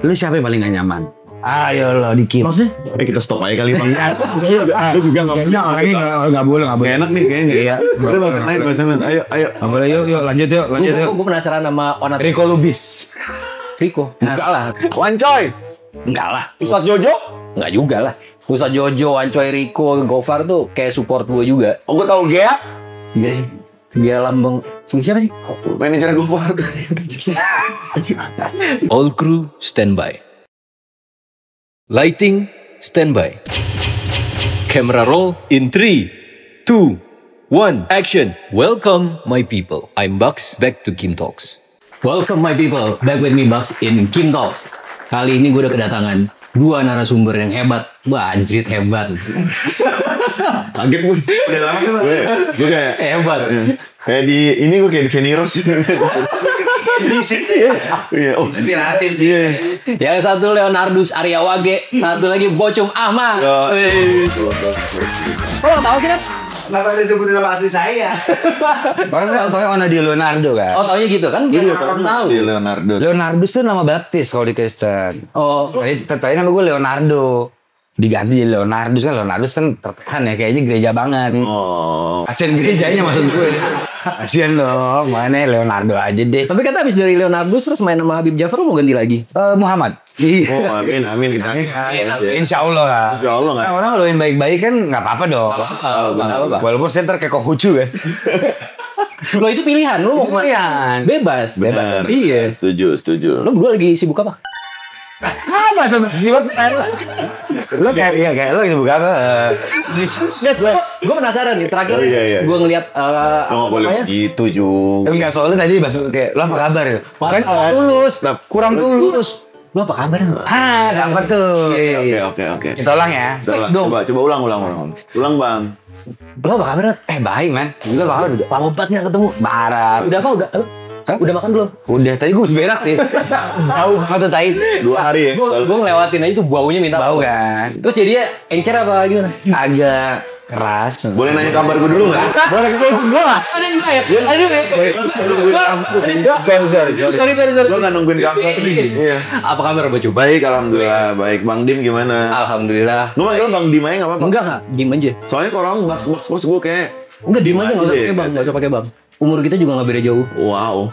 Lu siapa yang paling gak nyaman? Ayo lo di Kim. Maksudnya? Kita stop aja kali bang. Lu juga nggak boleh. Gak enak nih kayaknya. Iya. Udah bang, naik pasangan. Ayo. Nggak boleh, yuk lanjut yuk. Gue penasaran sama Onat Rico Lubis. Rico. Enggak lah. Wancoy. Enggak lah. Ustaz Jojo. Enggak juga lah. Ustaz Jojo, Wancoy, Rico, Gofar tuh kayak support gue juga. Oh gue tau Gea. Dia lambang. Siapa sih? Manajernya Gofar. All crew standby. Lighting standby. Camera roll in 3, 2, 1, action. Welcome my people. I'm Bucks, back to Kim Talks. Welcome my people, back with me Bucks in Kim Talks. Kali ini gue udah kedatangan dua narasumber yang hebat. Wah anjir hebat. Kaget gue. Udah lama kan bang. Gue kayak Hebat. kayak di ini gue kayak di Veniros. Di sini ya. Iya. Oh Inspiratif sih. iya. Yang satu Leonardus Aryawage, satu lagi Bocung Ahmad. Lo tau sih kan? Kenapa disebutin nama asli saya? Makanya tau Ona di Leonardo kan? Oh taunya gitu kan? Gue orang tahu. Di Leonardo. Leonardus tuh nama baptis kalau di Kristen. Oh, Tadi tertanya nama gue Leonardo. Diganti jadi Leonardus kan tertekan ya kayaknya gereja banget. Oh. Kasian gerejanya maksud gue. Kasian dong, mana Leonardo aja deh. tapi kata abis dari Leonardus terus main sama Habib Jafar lo mau ganti lagi? Muhammad. Iya. Oh amin kita. Insya Allah lah. Insya Allah nggak. Orang kalau yang baik-baik kan nggak apa-apa dong. Apa-apa. Walaupun saya ntar kayak Konghucu kan. Lo itu pilihan, lo mau kemana? Pilihan. Bebas. Benar. Iya. Setuju. Lo berdua lagi sibuk apa? Apa tuh? Jiwa lo kayak lo sibuk apa? Gue penasaran nih terakhir. Oh, iya. Gue ngeliat Lo nggak boleh gitu juga. Enggak, soalnya tadi bahas kayak lo apa kabar ya? Kan tulus, kurang tulus. Lo apa kabar? Dapat tuh. Oke. Kita ulang ya. Coba ulang. Ulang bang. Lo apa kabar? Baik man. Lo apa kabar? Lama banget nggak ketemu. Parah. Udah apa? Hah? Udah makan belum? Udah, tadi gue berak sih. Bau banget tuh tai. 2 hari ya. Gue ngelewatin aja tuh baunya minta Bau kan. Terus jadinya encer apa gimana? Agak keras. Boleh nanya kabar gue dulu nggak? Boleh ke gue lah. Ada yang ya? Aduh, sorry. Gue nggak nungguin kabar nih. Iya. Apa kabar Bocung? Baik, alhamdulillah. Baik, Bang Dim gimana? Alhamdulillah. Gue manggil Bang Dim aja nggak apa-apa. Enggak, diem aja. Soalnya kalau orang box gue kayak Enggak, diem aja, nggak usah deh. pakai bang, nggak usah pakai bang. Umur kita juga nggak beda jauh. wow,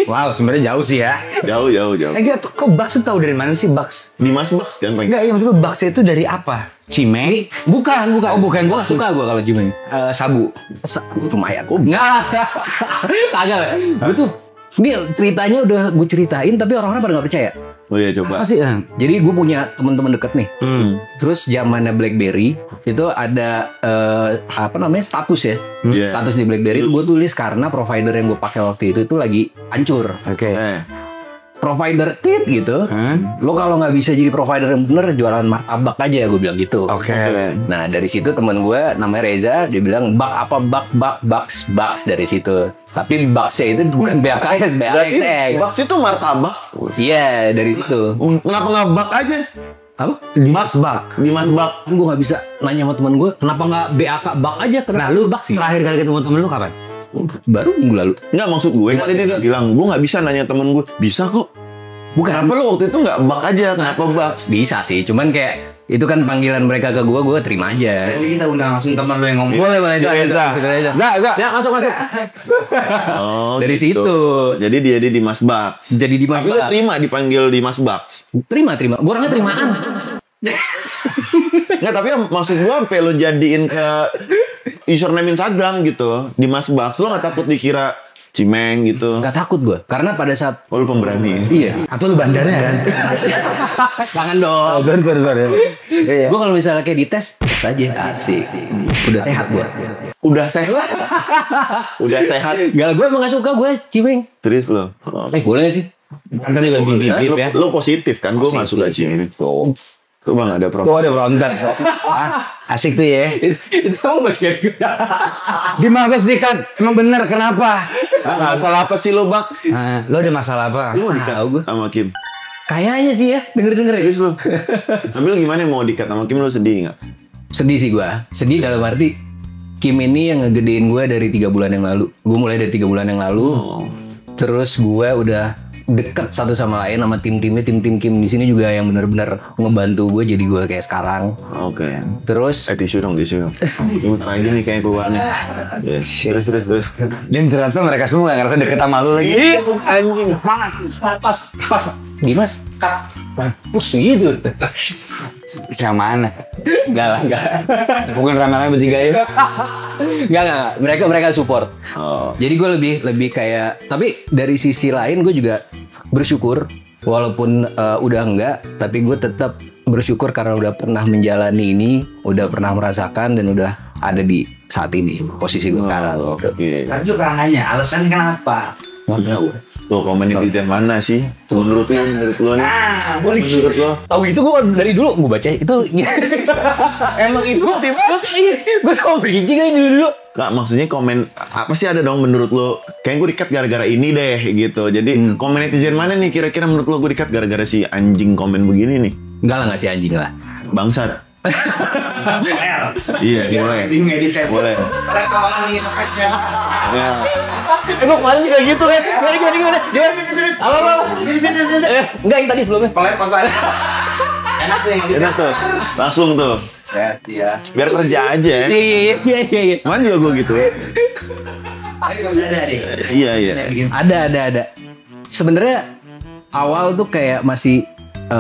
Wow, sebenarnya jauh sih ya. jauh. Enggak, kok Bucks tuh tahu dari mana sih Bucks? Dimas Box kan paling. Enggak, iya maksud gue Bucks itu dari apa? Cimeng? Bukan. Oh, bukan. Gua nggak suka gue kalau Jimmy. Sabu. Lumayan. Enggak. Kagak. Gue tuh, ini ceritanya udah gue ceritain, tapi orang-orang pada nggak percaya. Oh iya coba. Apa sih? Jadi gue punya teman-teman deket nih. Terus zamannya BlackBerry itu ada status ya. Iya. Status di BlackBerry itu gue tulis karena provider yang gue pakai waktu itu lagi hancur. Oke. Provider tit gitu. Lo kalau nggak bisa jadi provider yang bener jualan martabak aja, gue bilang gitu. Oke. Nah dari situ teman gue namanya Reza, dia bilang Bucks dari situ. Tapi Bucksnya itu bukan BAKS, Berarti BAXX. Box itu martabak. Iya dari itu. Kenapa nggak bak aja? Apa? Dimas Bak. Dimas Bak. Gue nggak bisa nanya sama teman gue, kenapa nggak BAK Bak aja? Kenapa Nah, lu Bak sih? terakhir kali ketemu temen lu kapan? Baru minggu lalu. Nggak maksud gue. Tadi dia bilang gue nggak bisa nanya temen gue. Bisa kok. Bukan. Kenapa lu waktu itu nggak bak aja? Kenapa bak? Bisa sih, cuman kayak itu kan panggilan mereka ke gue terima aja. Jadi kita undang langsung teman lu yang ngomong. Boleh. Za. Ya masuk. Oh, Dari gitu. situ. Jadi dia Dimas Box. Jadi di Tapi lu terima dipanggil Dimas Box. Terima. Gue orangnya terimaan. Nggak, tapi maksud gue sampai lo jadiin ke username Instagram gitu. Dimas Box. Lo nggak takut dikira Cimeng gitu? Gak takut gue, karena pada saat Oh, lu pemberani. iya, Atau lu bandarnya kan? jangan dong. Sorry. Iya. Gue kalau misalnya kayak dites, tes aja, asik. Udah sehat gue. Udah sehat. Udah sehat. Gak, gue emang gak suka gue cimeng. Terus lo. Boleh gak sih? Kan tadi juga bibip ya. Lo positif kan? Gue nggak suka Cimeng. Tuh bang ada problem. Oh, ada berontar. Asik tuh ya. Itu kamu bagian gue. Gimana sih kan? Emang bener kenapa? Masalah apa sih lo bak? Lo ada masalah apa? Lo mau dikat Tahu gue. sama Kim? Kayaknya sih ya, denger. Terus lo. Tapi lo gimana mau dikat sama Kim? Lo sedih nggak? Sedih sih gue. Sedih dalam arti Kim ini yang ngegedein gue dari 3 bulan yang lalu. Gue mulai dari 3 bulan yang lalu. Terus gue udah deket satu sama lain sama tim-timnya, tim-tim Kim di sini juga yang benar-benar ngebantu gue jadi gue kayak sekarang. Oke. Terus Tisu dong, tisu. Ini aja nih kayak keluarnya. Yes. Terus. Dan ternyata mereka semua gak ngerasa deket sama lu lagi. Anjing. pas Dimas pus gitu. Yang mana? Enggak. Mungkin rame-rame bertiga ya. Enggak. Mereka support. Oh. Jadi gue lebih kayak, tapi dari sisi lain gue juga bersyukur walaupun udah enggak, tapi gue tetap bersyukur karena udah pernah menjalani ini, udah pernah merasakan dan udah ada di saat ini posisi gue sekarang. Oke. Tapi juga nanya, alasan kenapa? Tuh komen netizen mana sih? Menurut lo nih? Boleh Menurut lo? tahu gitu gue dari dulu gue baca itu. Emang itu tiba? Gue sama bridging aja dulu. Nggak, maksudnya komen apa sih ada dong menurut lo? Kayaknya gue di-cut gara-gara ini deh gitu. Jadi komen netizen mana nih kira-kira menurut lo gue di-cut gara-gara si anjing komen begini nih? Enggak sih anjing lah. Bangsat. Iya, boleh. Boleh. Ya. Emang kemarin juga gitu kan? Gimana? Apa? Enggak, yang tadi sebelumnya. Enak tuh. Langsung tuh. Iya. Biar kerja aja. Iya. Mana juga gue gitu. Iya. Ada. Sebenarnya awal tuh kayak masih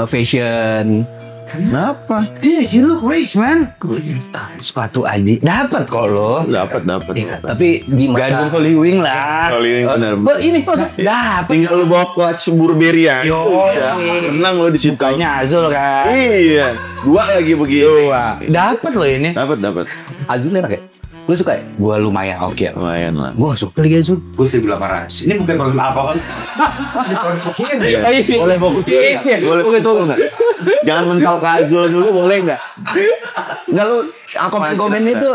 fashion. Kenapa? You look rich, man. Sepatu Adi dapat kok lo. Dapat. Tapi di Gandum mata Holy Wing lah. Kali ini benar. ini dapat. Tinggal lu bawa clutch Burberry ya. Yo, tenang lo di situ. Kayaknya Azul kan. Iya. Dua lagi begini. Dapat lo ini. Dapat. Azul enak ya? Lu suka ya? Gua lumayan oke. Lumayan lah. Gua suka lagi Azul. Gua 1.800. Ini bukan produk alkohol. Boleh fokus dulu nggak? Boleh fokus nggak? Jangan mental casual dulu, boleh nggak? Nggak lu apa? Komen itu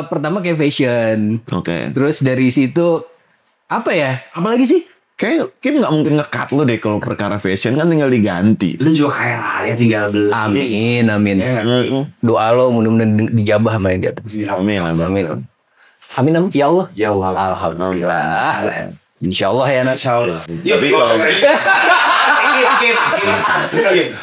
pertama kayak fashion. Oke. Terus dari situ apa ya? Apalagi sih? Kayak Kim nggak mungkin nge-cut lu deh kalau perkara fashion kan tinggal diganti. Lu juga kayak ya tinggal beli. Amin. Mm-mm. Doa lo mudah-mudahan dijabah sama yang di atas. Amin. Amin. Ya Allah. Ya Allah. Alhamdulillah. Insya Allah ya.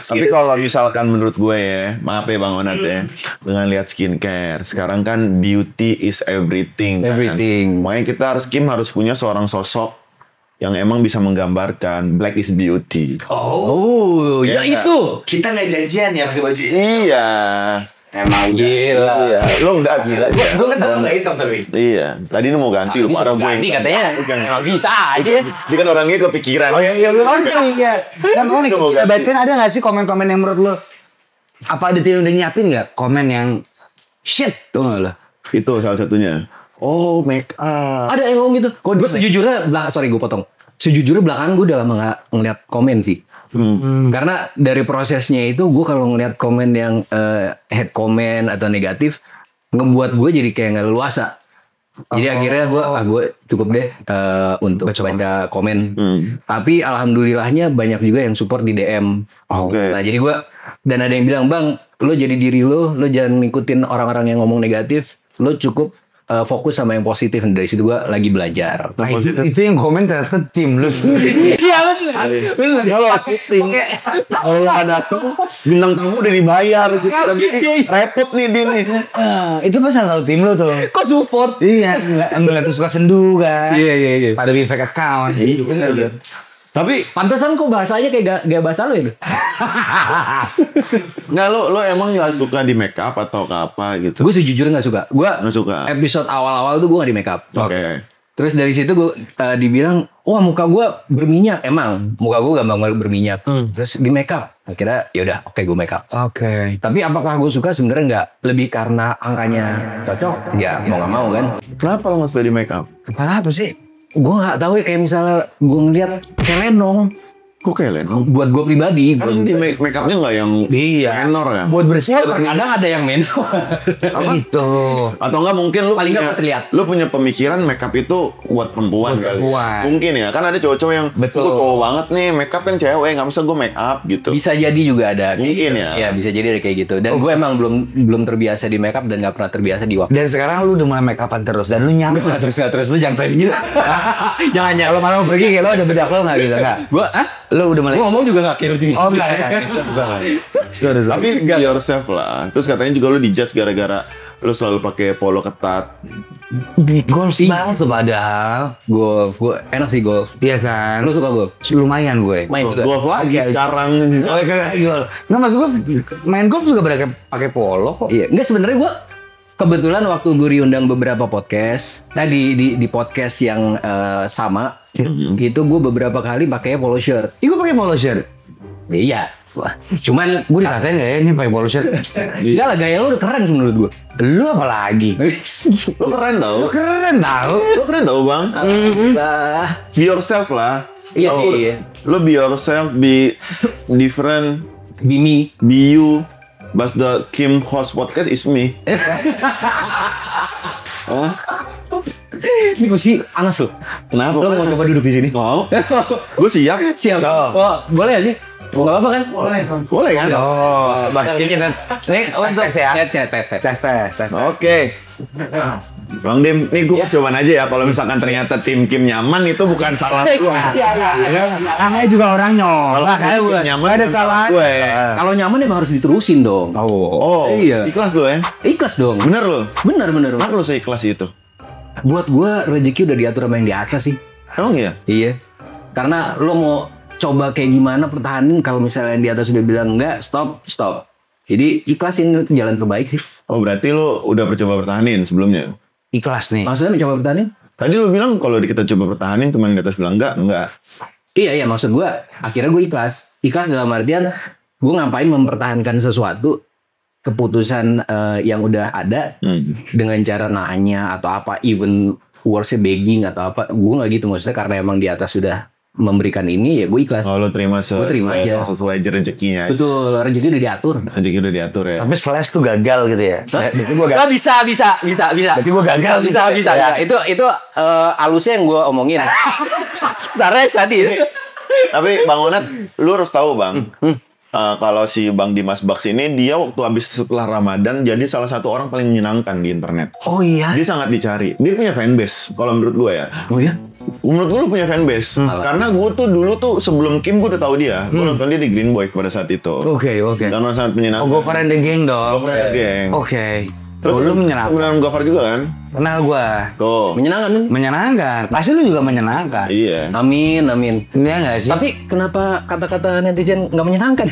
Tapi kalau misalkan menurut gue ya, maaf ya Bang Onat ya, dengan lihat skincare, sekarang kan beauty is everything. Everything. Makanya Kim harus punya seorang sosok yang emang bisa menggambarkan black is beauty. Oh, ya Iya. itu. Kita nggak janjian ya pakai baju ini. Iya. Emang Gila. Lo enggak gila. Gue kan tahu nggak hitam tapi. Iya. Tadi lu mau ganti lu marah gue. Ganti katanya. Emang bisa aja. Dia kan orangnya kepikiran. Oh iya lu iya. Dan lo nih Mau ganti. bacain ada nggak sih komen-komen yang menurut lo? Apa ada tim udah nyiapin nggak komen yang shit tuh nggak lo? Itu salah satunya. Oh, make up. Ada yang ngomong gitu. Gue sejujurnya, sorry gue potong. Sejujurnya belakangan gue udah lama gak ngeliat komen sih. Karena dari prosesnya itu gue kalau ngeliat komen yang head comment atau negatif, ngebuat gue jadi kayak gak leluasa. Jadi akhirnya gue cukup deh untuk baca komen. Tapi alhamdulillahnya banyak juga yang support di DM. Oke. Nah jadi gue, dan ada yang bilang, bang, lo jadi diri lo jangan ngikutin orang-orang yang ngomong negatif, lo cukup fokus sama yang positif. Dari situ gue lagi belajar. Nah itu yang komen ternyata tim lu sendiri. Iya bener. Kalau syuting, kalau nggak datang, bintang tamu udah dibayar gitu. Jadi repot nih dia nih. Itu pas salah satu tim lu tuh. Kok support? Iya, ngeliat tuh suka sendu kan. Iya. Pada bikin fake account. Iya benar. Tapi Pantesan kok bahasanya kayak gak bahasa lo ya? nggak lo emang nggak suka di make up atau ke apa gitu? Gue sejujurnya gak suka. Gue Nggak suka. episode awal-awal tuh gue gak di make up. Oke. Terus dari situ gue dibilang, wah muka gue berminyak. Emang muka gue gampang berminyak. Terus di make up. Akhirnya yaudah oke gue make up. Oke. Tapi apakah gue suka? Sebenarnya nggak. Lebih karena angkanya cocok. Ya mau nggak mau kan. Kenapa lo nggak suka di make up? Apa sih? Gue nggak tahu ya, kayak misalnya gue ngeliat kayak Lenong. Kok kayak Lenong? Buat gue pribadi. Kan di make upnya nggak yang menor kan? Buat bersih Kadang ada yang menor. apa gitu. Atau enggak mungkin lu Paling punya, nggak terlihat. lu punya pemikiran make up itu buat perempuan kali. perempuan. Mungkin ya, kan ada cowok-cowok yang Betul. "Gua cowok banget nih, make up kan cewek, nggak bisa gue make up gitu. Bisa jadi juga ada. Mungkin ya. Ya bisa jadi ada kayak gitu. Dan gue emang belum terbiasa di make up dan nggak pernah terbiasa di waktu. Dan sekarang lu udah mulai make upan terus dan lu nyaman. Terus lu jangan kayak gitu. Jangan ya. Kalau malam pergi kayak lo ada bedak lo nggak gitu nggak? Gue, Lu udah mulai. Gue ngomong juga nggak kayak gini. Oh enggak ya. Tapi be yourself lah. Terus katanya juga lu dijudge gara-gara lu selalu pakai polo ketat. Golf banget tuh padahal. Golf, gue enak sih golf. Iya kan. Lu suka golf? Lumayan gue. Main juga. Golf lagi sekarang. Oh kayak golf. Nggak maksud gue main golf juga pakai polo kok. Iya, enggak sebenarnya gue kebetulan waktu gue diundang beberapa podcast, di podcast yang sama, itu gue beberapa kali pakai polo shirt. Ih, gue pakai polo shirt. Iya, cuman Gue dikatain nggak ya ini pakai polo shirt? enggak lah, gaya lu udah keren sih menurut gue. Lu apa lagi? Lu keren tau. Lu keren tau. Lu keren tau bang. Be yourself lah. Iya, Lu- iya. Lu be yourself, be different, Bimi. be you. But the Kim host podcast is me. Hah? Ini gue sih panas loh. Kenapa? Lo mau coba duduk di sini? Mau? Gue siap. Siap. Oh, boleh ya sih? Nggak apa-apa kan? Boleh. Boleh kan? Oh, bahkan kita Nih, untuk tes ya. tes. Oke. Bang Dim, nih gue coba aja ya. Kalau misalkan ternyata tim Kim nyaman itu bukan salah gue. Namanya juga orang nyolak. Tim nyaman Ada bukan salah gue. Kalau nyaman emang harus diterusin dong. Oh, Iya. ikhlas lo ya? Ikhlas dong. Bener lo? Bener. Kenapa lo seikhlas itu? Buat gue rezeki udah diatur sama yang di atas sih. Emang iya? Iya. Karena lo mau coba kayak gimana pertahanin kalau misalnya yang di atas sudah bilang enggak, stop. Jadi ikhlasin itu jalan terbaik sih. Oh berarti lo udah percoba pertahanin sebelumnya? Ikhlas nih. Maksudnya mencoba pertahanin? Tadi lo bilang kalau kita coba pertahanin teman di atas bilang enggak. Iya, maksud gue akhirnya gue ikhlas. Ikhlas dalam artian gue ngapain mempertahankan sesuatu keputusan yang udah ada dengan cara nanya atau apa, even worse begging atau apa, gue nggak gitu. Maksudnya karena emang di atas sudah memberikan ini, ya gue ikhlas. Kalau lo terima Gua terima aja. sesuai rezekinya. Betul, rezeki udah diatur. Rezeki udah diatur ya. Tapi slash tuh gagal gitu ya. Berarti gue gagal. Nggak bisa. Berarti gue gagal. Bisa. Itu alusnya yang gue omongin. Sarah tadi. Tapi Bang Onat, lu harus tahu Bang. Kalau si Bang Dimas Baks ini dia waktu habis setelah Ramadan jadi salah satu orang paling menyenangkan di internet. Oh iya. Dia sangat dicari. Dia punya fanbase kalau menurut gue ya. Oh ya? Menurut gue lu punya fanbase. Karena gue tuh dulu tuh sebelum Kim gue udah tahu dia. Gue nonton dia di Green Boy pada saat itu. Oke. Dan orang sangat Oh, menyenangkan. Gofar and the Gang dong. Gofar and the Gang. Oke. Terus Oh, lu menyenangkan. Menang Gofar juga kan? Kenal gue. Tuh. Menyenangkan. Menyenangkan. Pasti lu juga menyenangkan. Iya. Amin. Iya nggak sih? Tapi kenapa kata-kata netizen nggak menyenangkan?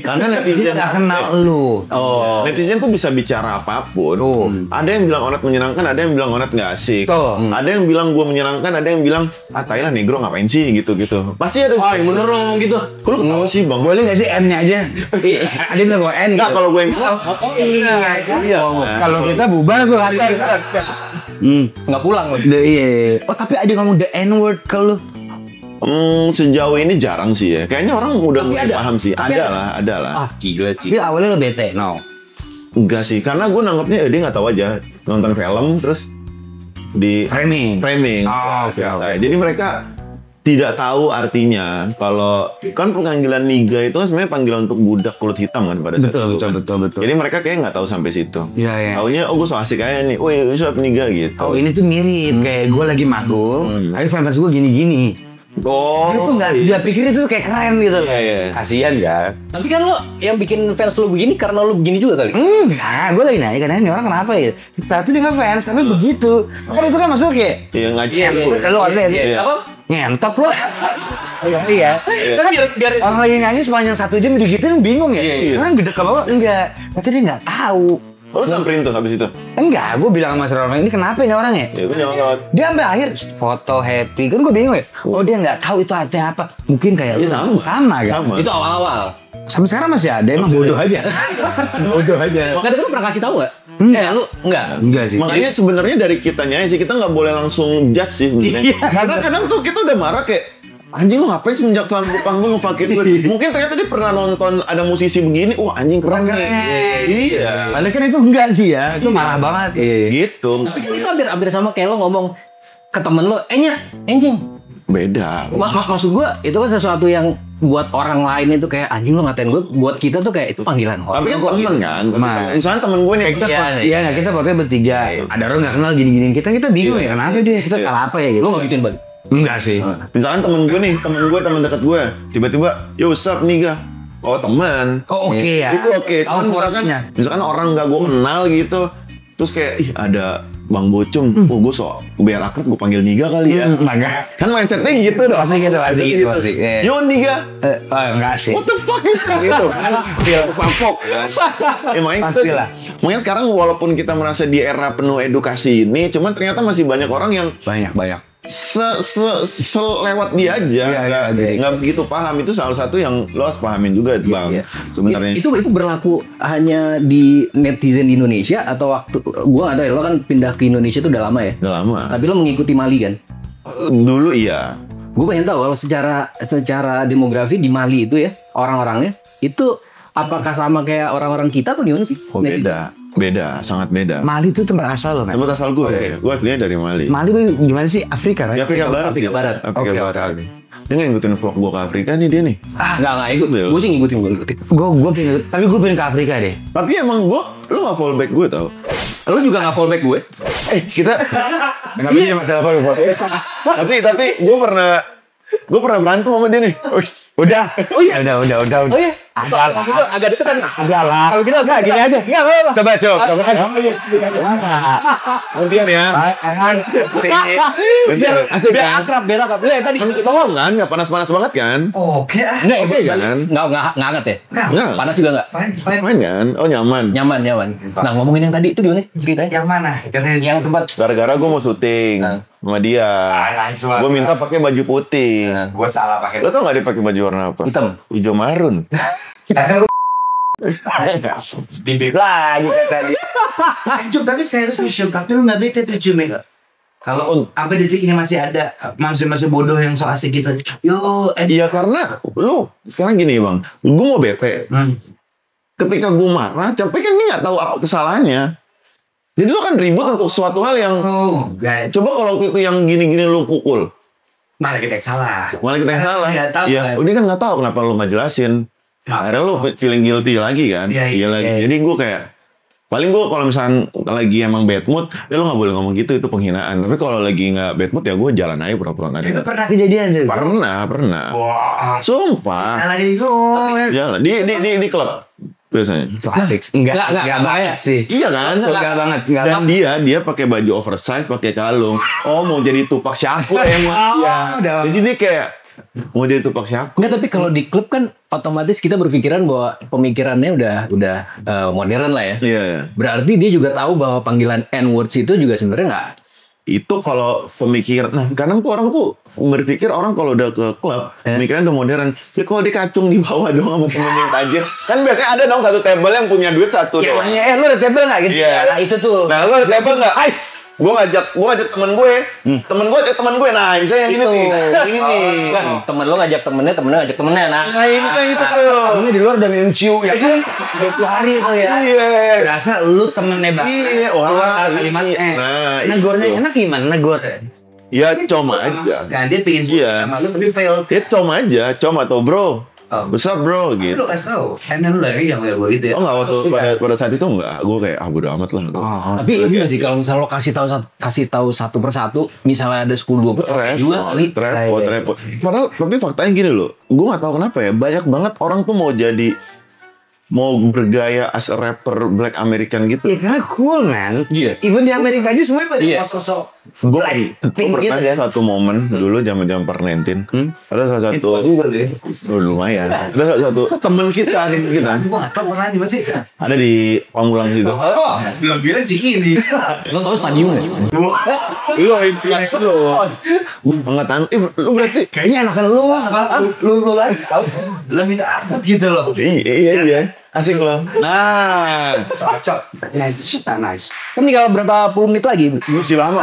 Karena netizen nggak kenal lu. Oh. Netizen tuh bisa bicara apapun. Tuh. Ada yang bilang Onat menyenangkan, ada yang bilang Onat nggak asik. Tuh. Ada yang bilang gue menyenangkan, ada yang bilang Thailand negro ngapain sih gitu-gitu. Pasti ada. Oh, yang bener dong gitu. Kok lu ketawa sih Bang? Boleh nggak sih N-nya aja? Ada yang bilang gue N. Enggak, kalau gue yang iya. Kalau kita bubar gue kata. Nggak pulang loh. Iya. Oh tapi ada ngomong the N-word ke lu. Sejauh ini jarang sih ya. Kayaknya orang udah Tapi mulai ada. paham sih. Tapi Ada lah. Ah, gila sih. Tapi awalnya lu bete, no. Enggak sih, karena gue nanggapnya dia nggak tahu aja nonton film terus di Framing. Oh, oke, Selesai. oke. Jadi mereka tidak tahu artinya kalau kan panggilan niga itu kan sebenarnya panggilan untuk budak kulit hitam kan pada saat itu kan. Betul. Jadi mereka kayak nggak tahu sampai situ. Iya, iya. Taunya oh gue so asik aja nih, woi ini siapa niga gitu. Oh ini tuh mirip kayak gue lagi manggung, tapi fans gue gini-gini. Oh, Itu nggak, dia pikir itu kayak keren gitu. Iya. Kasian kan? Tapi kan lo yang bikin fans lo begini karena lo begini juga kali. Enggak, gue lagi nanya kan ini orang kenapa ya? Satu dia nggak fans, tapi begitu. Kan itu kan masuk kayak Iya ngaji. lu ada ya? Iya. Apa? Nyentok lu. Iya. Kan biar orang lagi nyanyi sepanjang 1 jam digituin bingung ya. Iya. Kan gede ke bawah enggak. Berarti dia nggak tahu. Oh, lu samperin tuh habis itu. Enggak, gue bilang sama si orang ini kenapa ini orangnya? Ya gue jangan Dia sampai akhir foto happy kan gue bingung ya. Oh dia nggak tahu itu artinya apa. Mungkin kayak Iya, lu. Sama kan? Sama. Itu awal-awal. Sampai sekarang masih ada emang bodoh aja. Bodoh aja. Nggak, tapi lo pernah kasih tahu nggak? Lu nggak. Enggak sih. Makanya sebenarnya dari kitanya sih kita nggak boleh langsung judge sih sebenarnya. Iya. Karena kadang tuh kita udah marah kayak anjing lu ngapain semenjak tuan panggung ngefakin gue? Mungkin ternyata dia pernah nonton ada musisi begini, wah anjing keren nih. Iya. Padahal kan itu enggak sih ya, itu marah banget. Gitu. Tapi kan itu hampir sama kayak lo ngomong ke temen lo, anjing. Beda. Maksud gue itu kan sesuatu yang buat orang lain itu kayak anjing lo ngatain gue, buat kita tuh kayak itu panggilan orang. Tapi kan temen kan. Misalnya temen gue nih. Kita podcast bertiga. Ada orang nggak kenal gini-gini kita bingung ya kenapa dia kita salah apa ya gitu. Lo nggak gituin balik? Enggak sih. Misalkan temen gue nih, temen dekat gue, tiba-tiba, yo what's up nih ga? Oh teman. Oh oke ya. Itu oke. Tahu Misalkan orang nggak gue kenal gitu, terus kayak ada Bang Bocung, gue biar akrab gue panggil Niga kali ya. Enggak. Kan mindsetnya gitu dong. Pasti gitu. Yo Niga. Enggak sih. What the fuck is gitu kan? Papok kan. Pastilah. Makanya sekarang walaupun kita merasa di era penuh edukasi ini, cuman ternyata masih banyak orang yang Banyak. selewat dia aja, nggak begitu paham. Itu salah satu yang lo harus pahamin juga, Bang. Sebenarnya itu berlaku hanya di netizen di Indonesia atau waktu gua nggak tahu ya, lo kan pindah ke Indonesia itu udah lama ya? udah lama. Tapi lo mengikuti Mali kan? Dulu iya. Gue pengen tahu kalau secara demografi di Mali itu ya orang-orangnya itu apakah sama kayak orang-orang kita apa gimana sih? Oh, beda, sangat beda. Mali itu tempat asal loh, kan? Tempat asal gue aslinya dari Mali. Mali gimana sih? Afrika kan? Di Afrika Barat. Oke. Dia nggak ngikutin vlog gue ke Afrika nih dia nih. Nggak ikut. Gue sih ngikutin. Tapi gue pengen ke Afrika deh. Tapi emang lu nggak follow back gue tau. Lo juga nggak follow back gue? Kita. Kenapa sih masalah follow? tapi gue pernah berantem sama dia nih. Udah. Oh iya. Udah. Oh iya. Agak deket kan? Ada lah. Kalau gitu agak gini aja. Nggak apa-apa. Coba. Nantian ya. Biar akrab. Lihat tadi. Tolong kan, nggak panas-panas banget kan? Oke. Oke kan? Nggak hangat ya? Nggak. Panas juga nggak? Main kan? Oh nyaman. Nyaman. Nah ngomongin yang tadi itu gimana sih ceritanya? Yang mana? Yang sempat. Gara-gara gue mau syuting sama dia. Gue minta pakai baju putih. Gue salah pakai. Lo tau gak dia pakai baju warna apa? Hitam. Hijau marun. Bibir lagi tadi. Tapi serius nih Syum, tapi lu nggak bete tuh Syum ya? Kalau sampai detik ini masih ada manusia bodoh yang so asik gitu. Iya karena lu sekarang gini bang, gue mau bete. Ketika gue marah, tapi kan dia nggak tahu apa kesalahannya. Jadi lu kan ribut untuk suatu hal yang. Coba kalau waktu itu yang gini-gini lu pukul. Malah kita yang salah. Iya, dia kan nggak tahu kenapa lu nggak jelasin. Akhirnya lu feeling guilty lagi kan? Iya lagi. Jadi gue kayak paling gue kalau misalnya lagi emang bad mood, ya lu nggak boleh ngomong gitu, itu penghinaan. Tapi kalau lagi nggak bad mood ya gue jalan aja pura-pura nggak ada. Itu pernah kejadian sih. Pernah. Wah. Sumpah. Jalan di klub biasanya. So asik. Enggak banget sih. Iya kan? Enggak banget. Dan dia pakai baju oversize, pakai kalung. Oh mau jadi Tupac Shakur emang. Jadi dia kayak mau jadi Tupac Shakur. Enggak, tapi kalau di klub kan otomatis kita berpikiran bahwa pemikirannya udah modern lah ya. Iya. Berarti dia juga tahu bahwa panggilan N-words itu juga sebenarnya nggak. Itu kalau pemikiran, nah kadang tuh orang tuh berpikir orang kalau udah ke klub, pemikiran udah modern. Ya kalau dikacung di bawah dong sama temen yang tajir, kan biasanya ada dong satu table yang punya duit satu doang. Lu ada table nggak gitu? Iya. Nah itu tuh. Nah lu ada table nggak? Gue ngajak temen gue, temen gue, nah misalnya yang ini nih, ini nih. Kan temen lo ngajak temennya ngajak temennya. Nah Ini kan itu tuh. Temennya di luar udah minum ciu ya kan? 20 hari itu ya. Iya. Rasa lu temennya banget. Iya. Wah. Kalimat Nah. negornya enak gimana negor? Ya com aja. Kan dia pengen sama lu tapi fail. Ya com aja, com atau bro. What's up bro gitu. Lu kasih tau. Emang lu lagi yang kayak gitu ya? Oh nggak, waktu pada saat itu enggak. Gue kayak bodo amat lah. tapi ini sih kalau misalnya lo kasih tahu satu persatu, misalnya ada 10-20 juga kali. Repot. Padahal tapi faktanya gini loh. Gue nggak tahu kenapa ya. Banyak banget orang tuh mau bergaya as a rapper Black American gitu. Ya karena cool man. Iya. Even di Amerika aja semuanya pada sosok Gue pernah gitu kan. satu momen dulu zaman Pernentin. Ada salah satu lumayan. Ada salah satu temen kita. Gue gak tau pernah di mana sih. Ada di Pamulang situ. Belum bilang Cikini. Lo tau stadium nggak? Lu influencer lu. Pengetahuan. Lu berarti Kayaknya anak lu lagi tau. Lu minta apa gitu loh. iya. Asik loh. Nah, Cocok. Nice. Kan tinggal berapa puluh menit lagi? masih lama.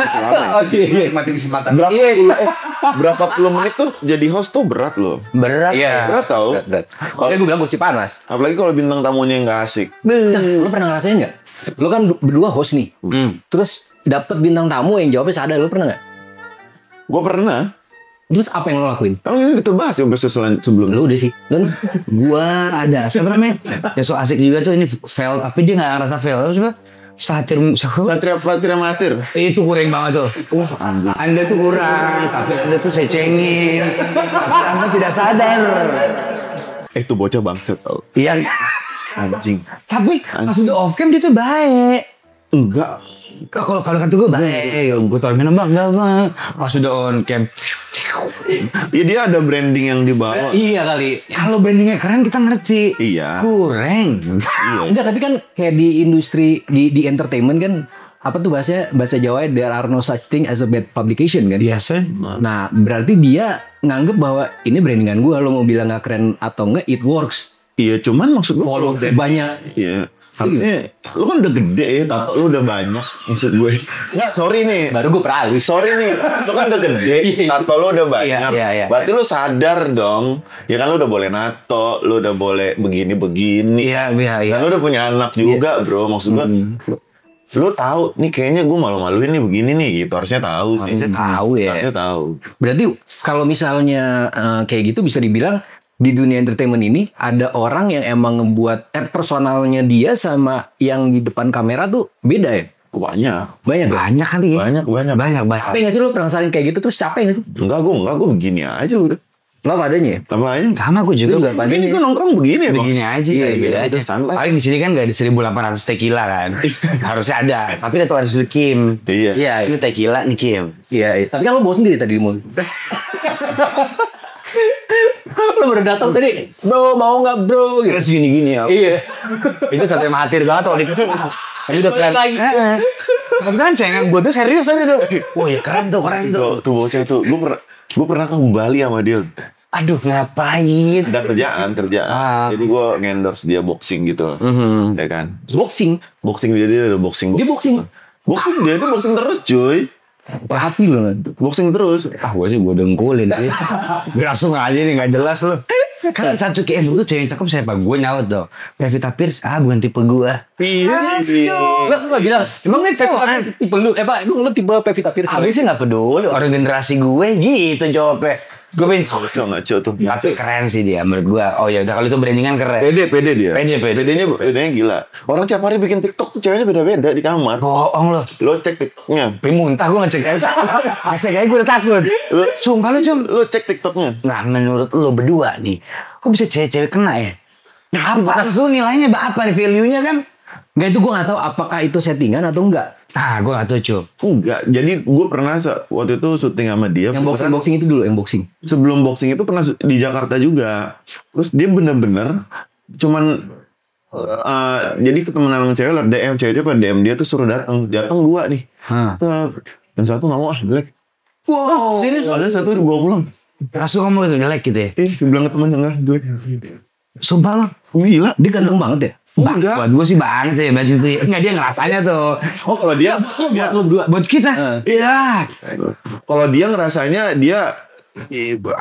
Oke. Mati kesempatan. Berapa puluh menit tuh jadi host tuh berat loh. Berat. Iya. Berat tau. Berat. Kalau gue bilang kursi panas. Apalagi kalau bintang tamunya nggak asik. Lu pernah ngerasain nggak? Lu kan berdua host nih. Terus dapet bintang tamu yang jawabnya sadar. Lu pernah nggak? Gue pernah. Terus apa yang lo lakuin? Kan kita bahas ya sebelum. Lu udah sih. Dan Gua ada siapa namanya? Ya so asik juga tuh ini fail tapi dia nggak ngerasa fail. Coba Satria Matir. itu kurang banget tuh. Anda tuh kurang, tapi Anda tuh saya cengin. Tapi Anda tidak sadar. Itu bocah bangset tau. Iya. Anjing. Tapi pas udah off cam dia tuh baik. Enggak. Kalau kata gue baik, gue tau mana enggak. Pas udah on cam. Ya dia ada branding yang dibawa. iya kali. Kalau brandingnya keren kita ngerti. Iya. Kurang. Enggak, tapi kan kayak di industri di entertainment kan apa tuh bahasa Jawa, there are no such thing as a bad publication kan. Biasa. Nah, berarti dia nganggep bahwa ini brandingan gua, lo mau bilang nggak keren atau enggak, it works. Iya, cuman maksud gue Follow banyak. Iya. Harusnya lu kan udah gede ya, tato lu udah banyak. Maksud gue. Enggak, sorry nih. Baru gue perhalus. Sorry nih, lu kan udah gede, tato lu udah banyak. Iya. Berarti lu sadar dong. Ya kan lu udah boleh nato, lu udah boleh begini-begini. Iya. Dan lu udah punya anak juga, bro. Maksud gue, lu tahu nih kayaknya gue malu-maluin nih begini nih gitu. Harusnya tahu sih. Harusnya tahu ya. Harusnya tahu. Berarti kalau misalnya kayak gitu bisa dibilang di dunia entertainment ini ada orang yang emang ngebuat personalnya dia sama yang di depan kamera tuh beda ya? Banyak. Banyak kali ya. Banyak. Capek gak sih lo pernah salin kayak gitu terus capek gak sih? Enggak, gue begini aja udah. Lo apa adanya ya? Tambah aja. Sama gue juga. Ini gue nongkrong begini ya, Bang. Begini aja. Iya, beda aja. santai. Paling di sini kan nggak ada 1.800 tequila kan. Harusnya ada. Tapi itu harus dulu Kim. Iya. Iya. Ini tequila nih Kim. Iya. Tapi kan lo bawa sendiri tadi di mulut. Lo baru datang tadi, bro mau nggak bro? Gitu. Terus gini-gini ya. Iya. Itu Satria Mahathir banget kalau itu. Ini udah keren. Lagi. Kebetulan cengen gue tuh serius tadi tuh. Wah ya keren tuh. Tuh bocah itu. Gue pernah ke Bali sama dia. Aduh ngapain? Dan kerjaan. Jadi gue ngendorse dia boxing gitu. Ya kan. Boxing. Boxing dia ada boxing. Dia boxing. Dia boxing terus cuy. Perhati loh. Boxing terus. Gue sih gue dengkulin. Langsung aja nih gak jelas loh. Kan satu KF itu cewek cakep siapa? Gue nyaut dong. Pevita Pierce, bukan tipe gue. Iya. Lo gak bilang, emang Pevita Pierce tipe lu? Emang lu tipe Pevita Pierce? Abisnya gak peduli. Orang generasi gue gitu jawabnya. Gue pengen Ngaco tuh. tapi keren sih dia menurut gue. Oh ya udah kalau itu brandingan keren. Pede dia. Pedenya gila. Orang tiap hari bikin TikTok tuh ceweknya beda-beda di kamar. Bohong lo. Lo cek TikToknya. Tapi muntah gue ngecek. Ngecek aja gue udah takut. Sumpah lu Cum. Lo cek TikToknya. Nah menurut lo berdua nih. Kok bisa cewek-cewek kena ya? Nah, apa? Langsung nilainya apa nih value-nya kan? Enggak, itu gue gak tahu apakah itu settingan atau enggak. Gue gak tahu Cum. Enggak. Jadi gue pernah waktu itu syuting sama dia. Yang boxing itu dulu, yang boxing. Sebelum boxing itu pernah di Jakarta juga. Terus dia bener-bener cuman jadi ketemenan sama cewek lah DM, ceweknya pada DM dia tuh suruh datang gua nih. Dan satu nggak mau jelek. Wow, serius? Ada satu dibawa pulang. Langsung ngomong itu jelek gitu ya? Dia bilang ke temannya enggak jelek. Sumpah lo. Gila. Dia ganteng banget ya? Enggak. Buat gue sih banget ya berarti itu ya. Enggak dia ngerasanya tuh. Oh kalau dia Buat lu berdua. Buat kita. Iya. Kalau dia ngerasanya dia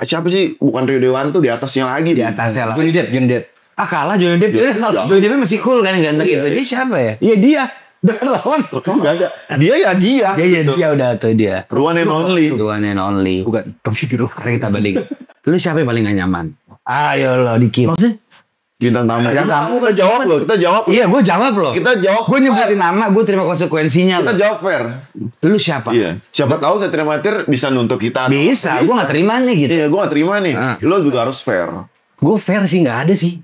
siapa sih? Bukan Rio Dewanto di atasnya lagi. Di atasnya lah. Johnny Depp. Kalah Johnny Depp. Johnny Depp masih cool kan ganteng gitu. Dia siapa ya? Iya dia. Dengan lawan. Enggak ada. Dia. Dia udah tuh dia. The one and only. The one and only. Bukan. Sekarang kita balik. Lu siapa yang paling gak nyaman? Ayo lo Diki. Maksudnya? Bintang tamu. Kita jawab loh. Iya gue jawab loh. Kita jawab. Gue nyebutin nama, gue terima konsekuensinya. Kita jawab fair. Lu siapa? Iya. Siapa tahu Satria Mahathir bisa nuntut kita. Bisa. Gue gak terima nih gitu. Iya, gue gak terima nih. Lo juga harus fair. Gue fair sih, gak ada sih.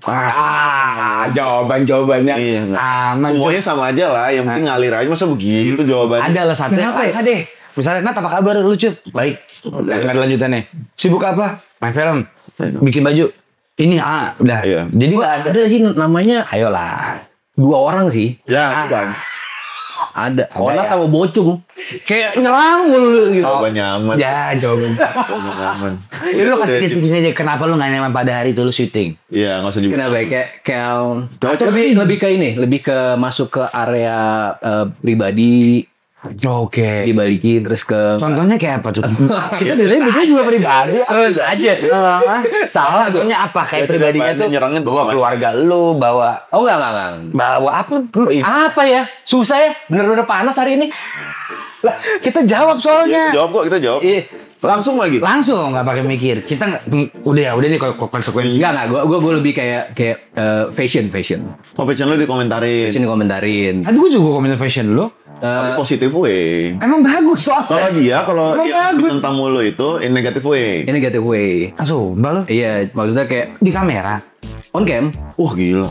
Jawabannya Iya, aman. semuanya sama aja lah. Yang penting ngalir aja. Masa begitu jawabannya? Ada lah satu. Kenapa ya? Deh. Misalnya Nat apa kabar lu Cup? Baik. Nggak ada lanjutannya. Sibuk apa? Main film. Bikin baju. Ini udah. Iya. Jadi nggak ada. Ada sih namanya, Ayolah. 2 orang sih. Ya, Bang. Ada. Onat sama Bocung. Kayak nyerang mulu gitu. Coba nyaman. Ya, coba. Nyaman. Lu kasih tips aja kenapa lu nggak nyaman pada hari itu lu syuting? Iya, nggak usah juga. Kenapa ya? Kayak lebih ke ini, lebih ke masuk ke area pribadi. Oke. Dibalikin terus ke Contohnya kayak apa tuh? Kita dari itu juga pribadi. Terus aja. Salah contohnya apa? Kayak pribadinya tuh nyerangin bawa keluarga lu, bawa Oh enggak. bawa apa? Apa ya? Susah ya? Bener-bener panas hari ini. Lah, kita jawab soalnya. Jawab kok, kita jawab. Iya. Langsung lagi. Langsung nggak pakai mikir. Kita nggak udah nih konsekuensi. Enggak. Gue lebih kayak fashion. Oh, fashion lu dikomentarin. Fashion komentarin. Tadi gue juga komen fashion lu. Tapi positif way. Emang bagus soalnya. Kalau dia bagus. tentang mulu itu in negative way. Ini negative way. Sumpah lu. Iya, maksudnya kayak Di kamera. on cam. Wah gila.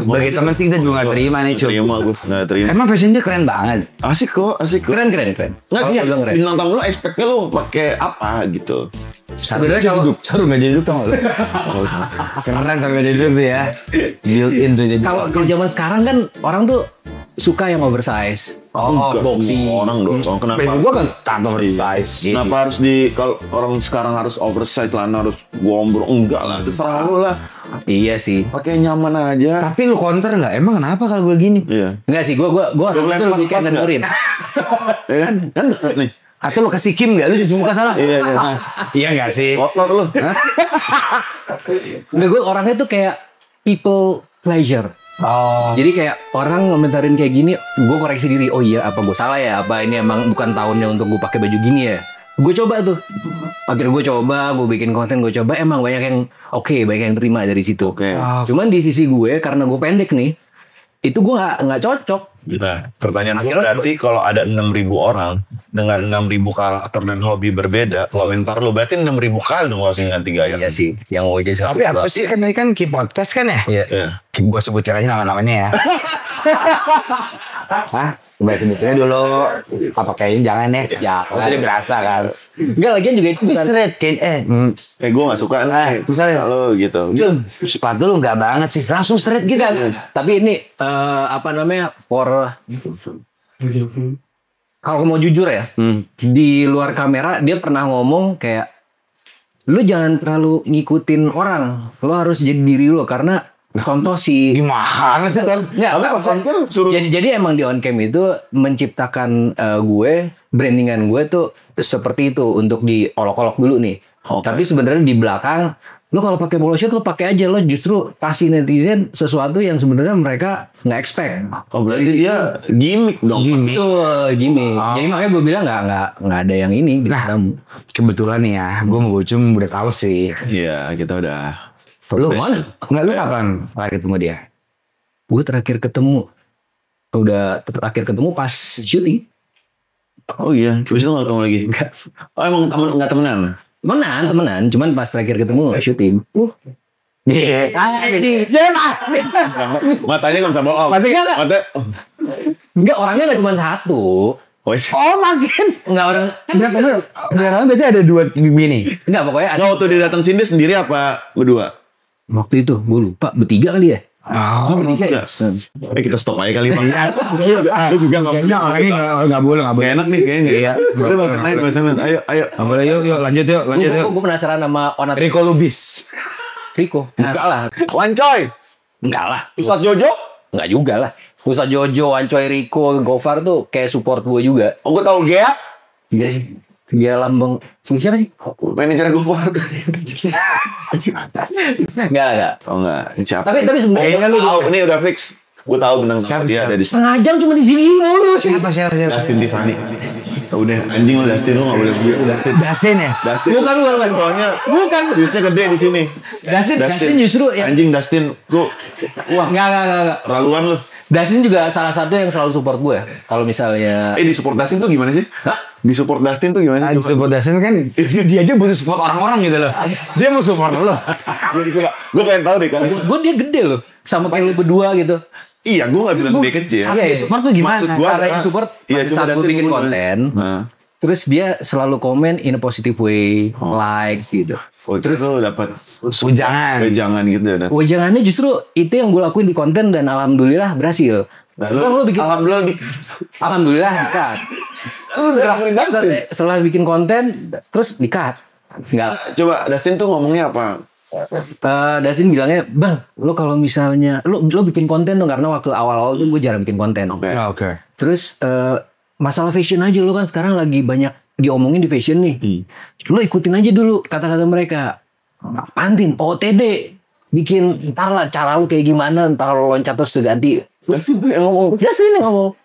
Bagi teman sih kita juga nggak terima nih cuy. Terima gue nggak terima. Emang fashion dia keren banget. Asik kok. Keren. Nggak Oh, iya. bilang keren. Bintang tamu lu expect-nya lu pakai apa gitu. Sebenarnya kalau Seru nggak jadi duduk tau nggak lu? Keren kalau nggak jadi duduk tuh ya. Built in tuh jadi. kalau zaman sekarang kan orang tuh suka yang oversize. Enggak, boxy. semua orang dong. Kenapa? Facebook gua kan kantong oversize. Kenapa harus kalau orang sekarang harus oversize celana harus gombrong? Enggak lah, terserah lu lah. Iya sih. Pakai nyaman aja. Tapi lu counter nggak? Emang kenapa kalau gue gini? Iya. Enggak sih, gua Lu itu lempar lebih kayak pas nggak? nenturin. Ya kan? Kan deket nih. Atau lu kasih Kim nggak? Lu cuci muka sana? Iya. Iya nggak sih? Kotor lu. Enggak, gue orangnya tuh kayak people pleasure. Oh. Jadi kayak orang ngomentarin kayak gini, gue koreksi diri. Oh iya, apa gue salah ya? Apa ini emang bukan tahunnya untuk gue pakai baju gini ya? Gue coba tuh. Akhirnya gue coba, gue bikin konten, gue coba. Emang banyak yang banyak yang terima dari situ. Oke. Cuman di sisi gue, karena gue pendek nih, itu gue nggak cocok. Nah, pertanyaan gue berarti kalau ada 6.000 orang dengan 6.000 karakter dan hobi berbeda, komentar lu berarti 6.000 kali dong harus ganti gaya. Iya sih, yang gue jadi. Tapi apa sih kan ini kan Kim podcast kan ya? Iya. Iya. Kim gue sebutin aja nama-namanya ya. Hah? Coba sebutinnya dulu. Apa kayaknya jangan ya? Ya, tadi berasa kan. Enggak, lagian juga itu Tapi bukan. straight kayak Gue gak suka nih. terus aja. Lo gitu. Jun, sepatu lu nggak banget sih. Langsung straight gitu. Tapi ini apa namanya kalau mau jujur ya, di luar kamera dia pernah ngomong kayak lu jangan terlalu ngikutin orang, lu harus jadi diri lu karena contoh si Gimana sih kan? jadi emang di on cam itu menciptakan brandingan gue tuh seperti itu untuk diolok-olok dulu nih. Tapi sebenarnya di belakang lu kalau pakai polo shirt lu pakai aja, lo justru kasih netizen sesuatu yang sebenarnya mereka nggak expect. Oh berarti dia gimmick dong. Betul, gimmick. Jadi makanya gue bilang nggak ada yang ini. Nah, kebetulan nih ya, gue mau Bocung udah tahu sih. Iya kita udah. Lu mana? Nggak, lu kapan terakhir ketemu dia? Gue terakhir ketemu pas syuting. Oh iya, terus itu gak ketemu lagi? Oh emang gak temenan? Temenan, cuman pas terakhir ketemu syuting. Iya. Matanya gak bisa bohong. Masih nggak ada? Mata. Enggak, orangnya nggak cuma satu. Oh makin. Enggak orang. Berapa berarti ada dua gini. Enggak, pokoknya ada. Nah waktu dia datang sini sendiri apa berdua? Waktu itu gue lupa, bertiga kali ya. Oh bertiga. Kita stop aja kali bang. Lu juga nggak boleh Gak enak nih kayaknya. Iya. Udah bang, naik pasangan. Ayo. Nggak boleh, yuk lanjut yuk. Gue penasaran sama Onat Rico Lubis. Rico. Enggak lah. Wancoy. Enggak lah. Ustaz Jojo. Enggak juga lah. Ustaz Jojo, Ancoy, Rico, Gofar tuh kayak support gue juga. Oh gue tau Gea. Dia lambang. Siapa sih? Manajernya Gofar. Enggak. Oh enggak. Siapa? Tapi sebenarnya lu tahu ini udah fix. Gue tahu benang dia ada di setengah jam cuma di sini mulu. Siapa? Dustin Tiffany. Udah anjing lu Dustin lu nggak boleh begitu. Dustin ya? Dustin. Bukan. Soalnya Bukan. duitnya gede di sini. Dustin justru ya. Anjing Dustin. Wah. Enggak. Raluan lu. Dustin juga salah satu yang selalu support gue. Kalau misalnya Di support Dustin tuh gimana sih? Hah? Di support Dustin tuh gimana sih? Support Dustin kan dia aja butuh support orang-orang gitu loh. Dia mau support lo. Gue pengen tahu deh kan. gue dia gede loh. Sama kayak lu berdua gitu. Iya, gue gak bilang dia kecil. Iya. Support tuh gimana? Maksud gua Cara yang support saat gue bikin konten. Terus dia selalu komen in a positive way, likes gitu. Terus lo dapat Ujangan gitu. Wejangannya justru itu yang gue lakuin di konten dan alhamdulillah berhasil. Nah, lu bikin Alhamdulillah dikat. Setelah bikin konten terus dikat. Enggak. Coba Dustin tuh ngomongnya apa? Dustin bilangnya, "Bang, lu kalau misalnya lu bikin konten dong, karena waktu awal-awal tuh gue jarang bikin konten." Oke. Terus masalah fashion aja, lu kan sekarang lagi banyak diomongin di fashion nih. Lu ikutin aja dulu kata-kata mereka. Pantin OTD. Bikin entar lah cara lu kayak gimana, entar lu loncat terus ganti. Dustin yang ngomong.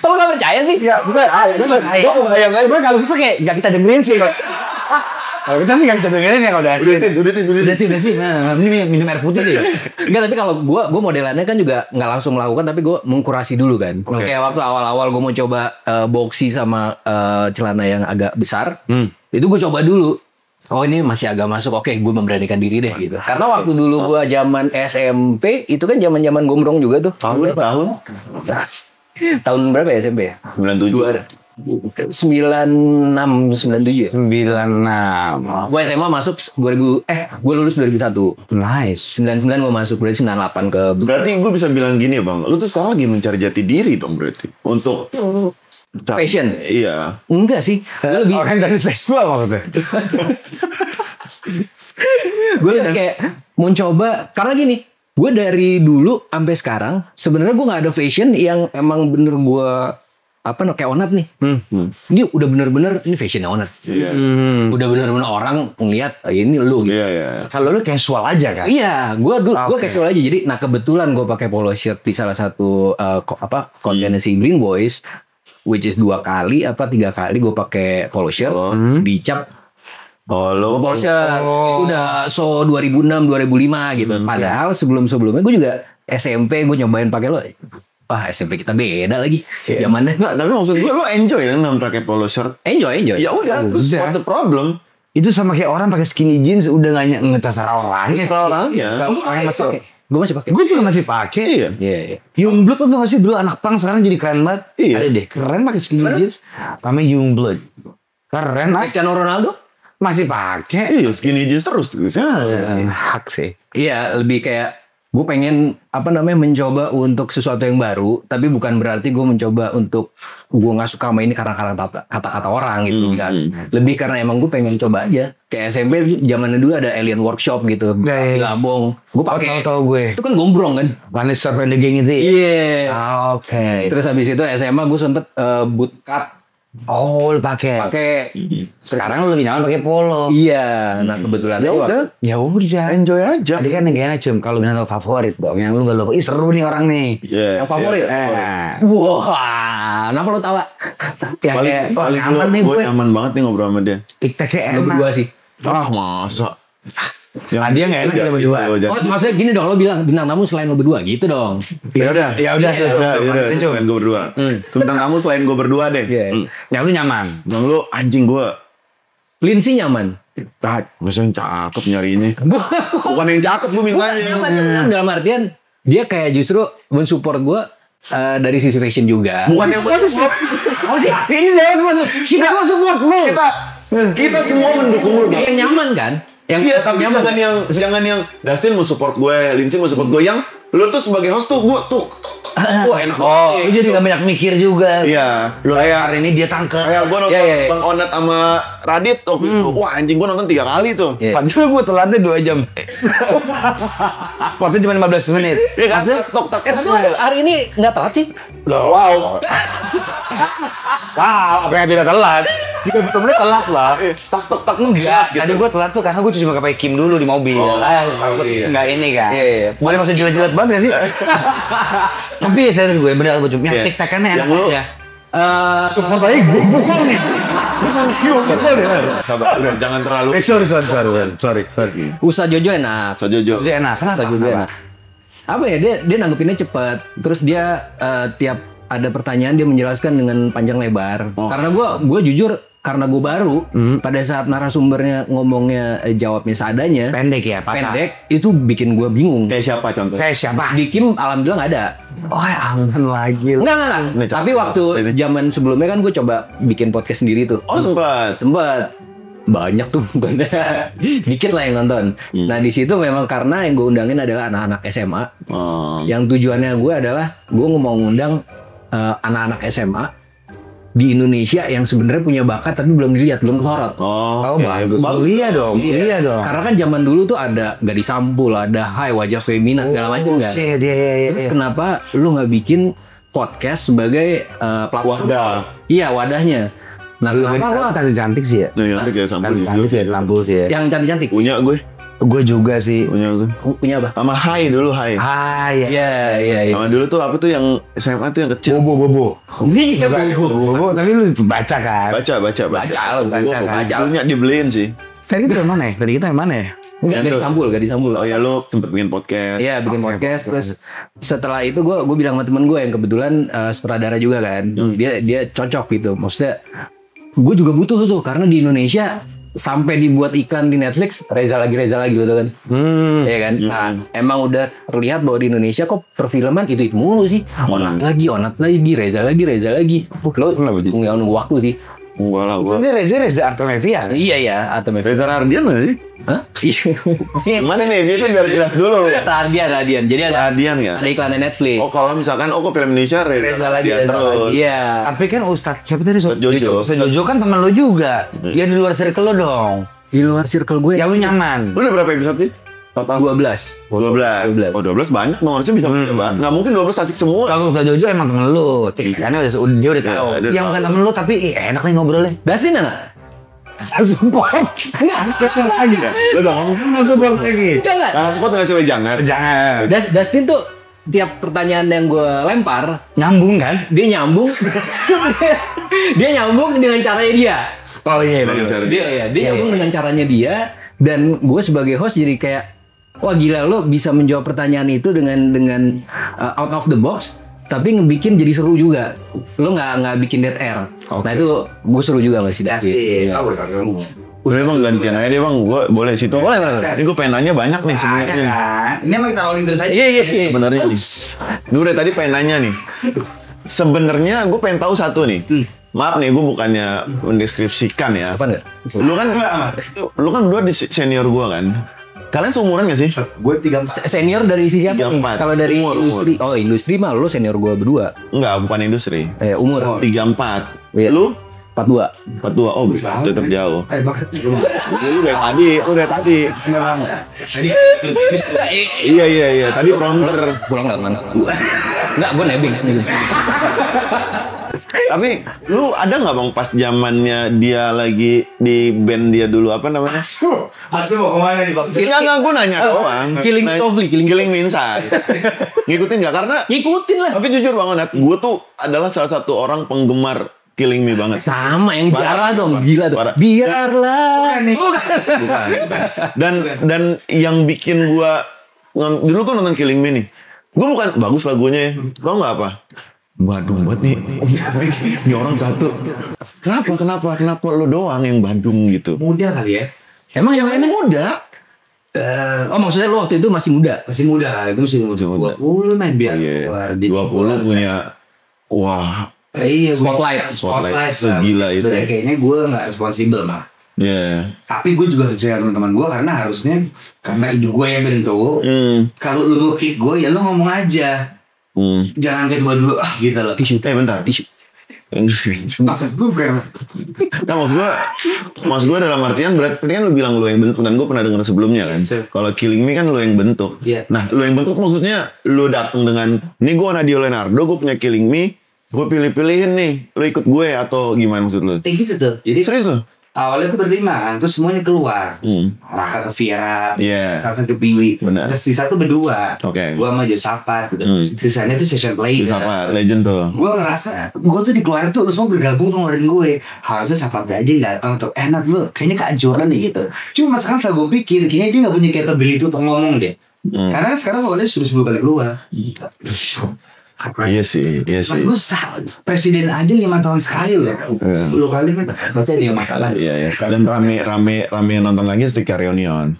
Kalau gak percaya sih? Ya, sebenernya gue percaya. Gue bayangin kalau itu kayak gak kita dengerin sih. Kalau kita sih gak kita dengerin ya kalau udah sih. Minum air putih deh. Enggak, tapi kalau gue modelannya kan juga gak langsung melakukan, tapi gue mengkurasi dulu kan. Kayak waktu awal-awal gue mau coba boxy sama celana yang agak besar. Itu gue coba dulu. Oh ini masih agak masuk, oke gue memberanikan diri deh gitu. Karena waktu dulu gue zaman SMP, itu kan zaman gombrong juga tuh. Tahun? Tahun berapa ya SMP ya? 97. 96, 97 ya? 96. Gue SMA masuk gue lulus 2001. Nice. 99 gue masuk, berarti 98 ke... Berarti gue bisa bilang gini ya Bang, lu tuh sekarang lagi mencari jati diri dong berarti. Untuk fashion? Iya. Enggak sih. Gue lebih... Orientasi seksual maksudnya. Gue lebih kayak mau coba, karena gini, gue dari dulu sampai sekarang sebenarnya gue nggak ada fashion yang emang bener gue kayak Onat nih. Ini udah bener-bener ini fashionnya Onat. Udah bener-bener orang ngeliat ini lu gitu. Kalau lu casual aja kan? Iya, gue casual aja. Jadi kebetulan gue pakai polo shirt di salah satu kontennya si Green Boys, which is 2 kali 3 kali gue pakai polo shirt, dicap polo shirt. Itu udah 2006 2005 gitu. Padahal sebelumnya gue juga SMP gue nyobain pakai lo. Wah, SMP kita beda lagi zamannya. Enggak, tapi maksud gue lo enjoy kan pakai polo shirt? Enjoy. Ya udah, terus what the problem? Itu sama kayak orang pakai skinny jeans udah gak ngecas orang lain. Gue masih pakai. Gue juga masih pakai. Iya. Youngblood tuh gak sih dulu anak pang, sekarang jadi keren banget. Iya. Ada deh, keren pakai skinny jeans. Namanya Youngblood. Keren. Cristiano Ronaldo masih pakai. Iya, skinny jeans terus. Hak sih. Iya, lebih kayak gue pengen mencoba untuk sesuatu yang baru, tapi bukan berarti gue mencoba untuk gue nggak suka sama ini karena kata-kata orang gitu kan. Lebih karena emang gue pengen coba aja. Kayak SMP zamannya dulu ada Alien Workshop gitu di Labong. Gue pakai. Tahu gue. Itu kan gombrong kan. Vanessa and the Gang itu. Iya. Oke. Terus habis itu SMA gue sempet bootcut. Oh, lu pakai. Sekarang lu lebih nyaman pakai polo. Iya. Nah kebetulan ya udah. Enjoy aja. Tadi kan yang enak kalau benar lo favorit dong. Yang lu gak lupa. Seru nih orang nih. Yang favorit. Wah, kenapa lo tawa? Paling aman nih gue. Nyaman banget nih ngobrol sama dia. TikToknya enak. Lo berdua sih. Masa? Dia nggak enak kita berdua. Maksudnya gini dong, lo bilang bintang tamu selain lo berdua gitu dong. Ya udah. Selain gue berdua. Bintang tamu selain gue berdua deh. Yang lu nyaman. Yang lu anjing gue. Lindsay nyaman. Masa yang cakep nyari ini. Bukan yang cakep gue mintanya. Nyaman dalam artian dia kayak justru mensupport gue dari sisi fashion juga. Bukan yang Ini kita mau support lu. Kita semua mendukung lu. Yang nyaman kan? Iya, tapi jangan yang Dustin mau support gue, Lindsay mau support gue, yang lu tuh sebagai host tuh gue tuh wah enak. Lu jadi gak banyak mikir juga. Iya. Lu hari ini dia tangkep. Kayak gue nonton Bang Onat sama Radit waktu itu. Wah anjing gue nonton 3 kali tuh. Padahal gue telatnya 2 jam. Waktu cuma 15 menit. Iya kan? Tapi hari ini gak telat sih. Wow. Apa yang tidak telat? 30 menit telat lah. Tak. Enggak. Tadi gue telat tuh karena gue cuma pakai Kim dulu di mobil. Enggak ini kan. Boleh maksud jilat-jilat banget gak sih? Tapi serius gue bener gue cuma TikTok-nya enak ya. Support aja gue bukan nih. Udah jangan terlalu. Sorry. Usaha Jojo enak. Dia enak. Usaha Jojo enak. Apa ya, dia nanggepinnya cepet. Terus dia tiap ada pertanyaan dia menjelaskan dengan panjang lebar. Karena gue jujur, karena gue baru, pada saat narasumbernya ngomongnya jawabnya seadanya, pendek ya, pendek, itu bikin gue bingung. Kayak siapa contohnya? Kayak siapa? Di Kim alhamdulillah nggak ada. Oh aman lagi. Enggak. Tapi waktu zaman sebelumnya kan gue coba bikin podcast sendiri tuh. Oh sempat. banyak tuh dikit lah yang nonton. Nah di situ memang karena yang gue undangin adalah anak-anak SMA. Yang tujuannya gue adalah gue mau ngundang anak-anak SMA di Indonesia yang sebenarnya punya bakat tapi belum dilihat, belum kesorot. Bagus. Iya dong. Karena kan zaman dulu tuh ada Gadis Sampul, ada Hai Wajah Femina segala macam kan. Terus kenapa lu nggak bikin podcast sebagai platform? Iya wadahnya. Nah, kenapa lo cantik sih ya? Cantik ya, Sampul sih ya. Yang cantik-cantik. Punya gue. Gue juga sih. Punya apa? Sama Hai dulu, Hai. Iya. Sama dulu tuh apa tuh yang SMA tuh yang kecil. Bobo. Iya, Bobo, tapi lu baca kan? Baca. Punya dibeliin sih. Tadi kita yang mana ya? Enggak, Gadis Sampul. Oh ya, lu sempet bikin podcast. Iya, bikin podcast. Terus setelah itu gue bilang sama temen gue yang kebetulan sutradara juga kan. Dia cocok gitu. Maksudnya gue juga butuh tuh karena di Indonesia sampai dibuat iklan di Netflix Reza lagi gitu kan. Ya kan. Nah, emang udah terlihat bahwa di Indonesia kok perfilman itu mulu sih. Onat lagi, Reza lagi. Lo nggak nunggu waktu sih. Ini Reza Artamevia. Iya, Artamevia. Reza Ardian nggak sih? Hah? Mana nih? Itu biar jelas dulu. Radian. Jadi ada iklannya Netflix. Oh, kalau misalkan kok film Indonesia Reza lagi terus. Iya. Tapi kan Ustadz siapa tadi? Ustadz Jojo kan teman lo juga. Dia di luar circle lo dong. Di luar circle gue. Yang lu nyaman. Lu udah berapa episode sih? Total 12. Oh 12 banyak dong, harusnya bisa banyak. Nggak mungkin 12 asik semua. Kalau Ustadz Jojo emang temen lu. Karena dia udah tahu. Yang bukan temen lu tapi enak nih ngobrolnya. Dustin anak? Support. Enggak lagi kan? Lu udah ngomong support lagi. Jangan. Karena support nggak sih jangan. Dustin tuh tiap pertanyaan yang gue lempar nyambung kan? Dia nyambung. Dia nyambung dengan caranya dia. Oh iya, dia nyambung dengan caranya dia. Dan gue sebagai host jadi kayak, wah gila lo bisa menjawab pertanyaan itu dengan out of the box, tapi ngebikin jadi seru juga. Lo nggak bikin dead air. Nah itu gue seru juga nggak sih? Udah bang gantian aja deh bang, gue boleh situ. Boleh. Ini gue pengen nanya banyak nih sebenarnya. Ini emang kita rolling terus aja. Iya. Sebenarnya nih. Gue dari tadi pengen nanya nih. Sebenarnya gue pengen tahu satu nih. Maaf nih, gue bukannya mendeskripsikan ya. Apa enggak? Lu kan berdua di senior gue kan. Kalian seumuran gak sih? Gue 3. Senior dari sisi apa nih? Kalau dari industri, industri mah lu senior gue berdua. Enggak, bukan industri. Umur 34. Iya. Lu? 42. Oh, tetap jauh. Lu udah tadi. Iya. Tadi prompter. Pulang nggak mana? Enggak, gue nebeng. Tapi lu ada nggak bang pas zamannya dia lagi di band dia dulu apa namanya? Asli mau kemana nih bang? Enggak, gue nanya doang. Killing Me Inside. Ngikutin nggak? Karena ngikutin lah. Tapi jujur banget, gue tuh adalah salah satu orang penggemar Killing Me banget. Sama yang biarlah dong, gila tuh. Biarlah. Bukan. Dan yang bikin gue dulu tuh nonton Killing Me nih. Gue bukan bagus lagunya, tau nggak apa? Badung banget nih. Ini orang satu. Kenapa lu doang yang Bandung gitu? Muda kali ya? Emang yang lainnya muda? Maksudnya lu waktu itu masih muda? Masih muda, itu masih muda. 20 main biar. 20 punya, wah. Iya, Spotlight segila itu. Kayaknya gue nggak responsibel mah. Iya. Tapi gue juga percaya teman-teman gue karena hidup gue yang bentuk. Kalau lu kick gue ya lu ngomong aja. Jangan kayak dulu gitu loh. Tisu. Bentar. Tisu. Maksud gue friend. Nah, maksud gue dalam artian berarti kan lu bilang lu yang bentuk dan gue pernah dengar sebelumnya kan. Kalau Killing Me kan lu yang bentuk. Nah, lu yang bentuk maksudnya lu datang dengan ini gue Nadio Leonardo, gue punya Killing Me, gue pilih-pilihin nih, lu ikut gue atau gimana maksud lu? Gitu tuh. Jadi serius lu? Awalnya tuh berlima kan, terus semuanya keluar. Raka ke Viera, Sasan ke Piwi. Terus sisa tuh berdua. Gue sama Josafat. Sisanya tuh session play. Josafat, legend tuh. Gue ngerasa, gue tuh dikeluarin tuh, lu semua bergabung tuh ngeluarin gue. Harusnya Safat aja yang datang untuk enak lu. Kayaknya kehancuran nih gitu. Cuma sekarang setelah gue pikir, kayaknya dia gak punya capability untuk ngomong deh. Karena sekarang vokalnya sudah 10 kali keluar. Iya sih. Lu presiden aja 5 tahun sekali loh. 10 kali kan berarti ada masalah. Iya. Dan rame nonton lagi Stika Reunion.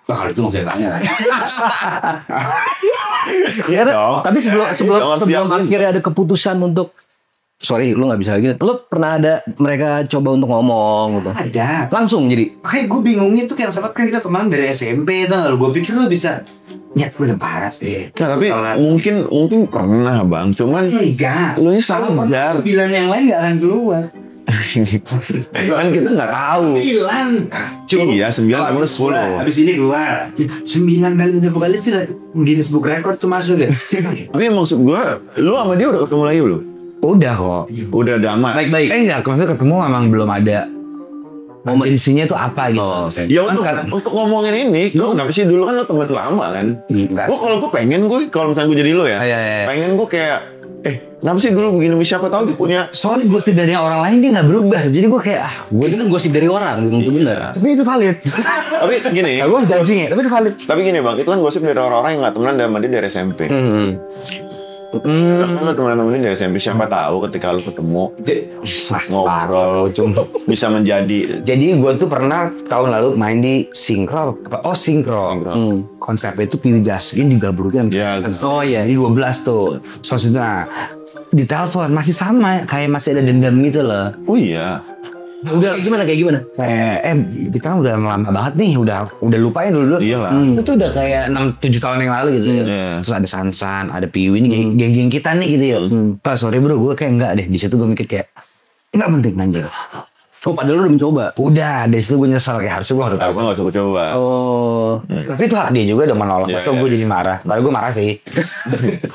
Wah kalau itu mau saya tanya. Iya dong. Tapi sebelum akhirnya ada keputusan untuk sorry lu nggak bisa gitu. Lu pernah ada mereka coba untuk ngomong gitu? Ada. Langsung jadi. Makanya gue bingungnya tuh kayak sempat kan kita teman dari SMP tuh. Gue pikir lu bisa nyet gue udah parah sih. Nah, tapi mungkin pernah bang, cuman enggak. lu nya sadar. 9 yang lain nggak akan keluar. Kan kita nggak tahu. 9. Iya 9 kamu 10. Habis ini keluar. 9 kali udah vokalis sih Guinness Book Record tuh masuk ya. Tapi maksud gua, lu sama dia udah ketemu lagi belum? Udah kok. Udah damai. Baik-baik. Enggak, maksudnya ketemu memang belum ada. Insinya tuh apa gitu. Ya untuk ngomongin ini, lu kenapa sih dulu kan lu temen lama kan? Gua kalau gua pengen kalau misalnya gua jadi lu ya, pengen gua kayak kenapa sih dulu begini, siapa tahu dia punya. Soalnya gosip dari orang lain dia nggak berubah, jadi gue kayak gue itu kan gosip dari orang, itu benar. Tapi itu valid. Tapi gini, gue judging ya, tapi itu valid. Tapi gini bang, itu kan gosip dari orang-orang yang nggak temenan sama dia dari SMP. Kan lo temenan sama dia dari SMP, siapa tahu ketika lo ketemu ngobrol cuma bisa menjadi. Jadi gue tuh pernah tahun lalu main di Sinkro. Konsepnya itu Piwi Gaskin digabungkan. Oh iya, ini 12 tuh. Soalnya di telepon masih sama, kayak masih ada dendam gitu loh. Oh iya. Udah kayak gimana? Kayak kita kan udah lama banget nih, udah lupain dulu. Iyalah. Itu tuh udah kayak 6-7 tahun yang lalu gitu. Terus ada Sansan, ada Piwi ini geng-geng kita nih gitu ya. Sorry bro, gue kayak enggak deh. Di situ gue mikir kayak enggak penting anjir. Oh padahal lu udah mencoba. Udah, dari situ gue nyesel kayak harusnya gue harus tahu. Gue gak usah coba. Oh. Tapi itu hak dia juga udah menolak. Masa gue jadi marah. Padahal gue marah sih.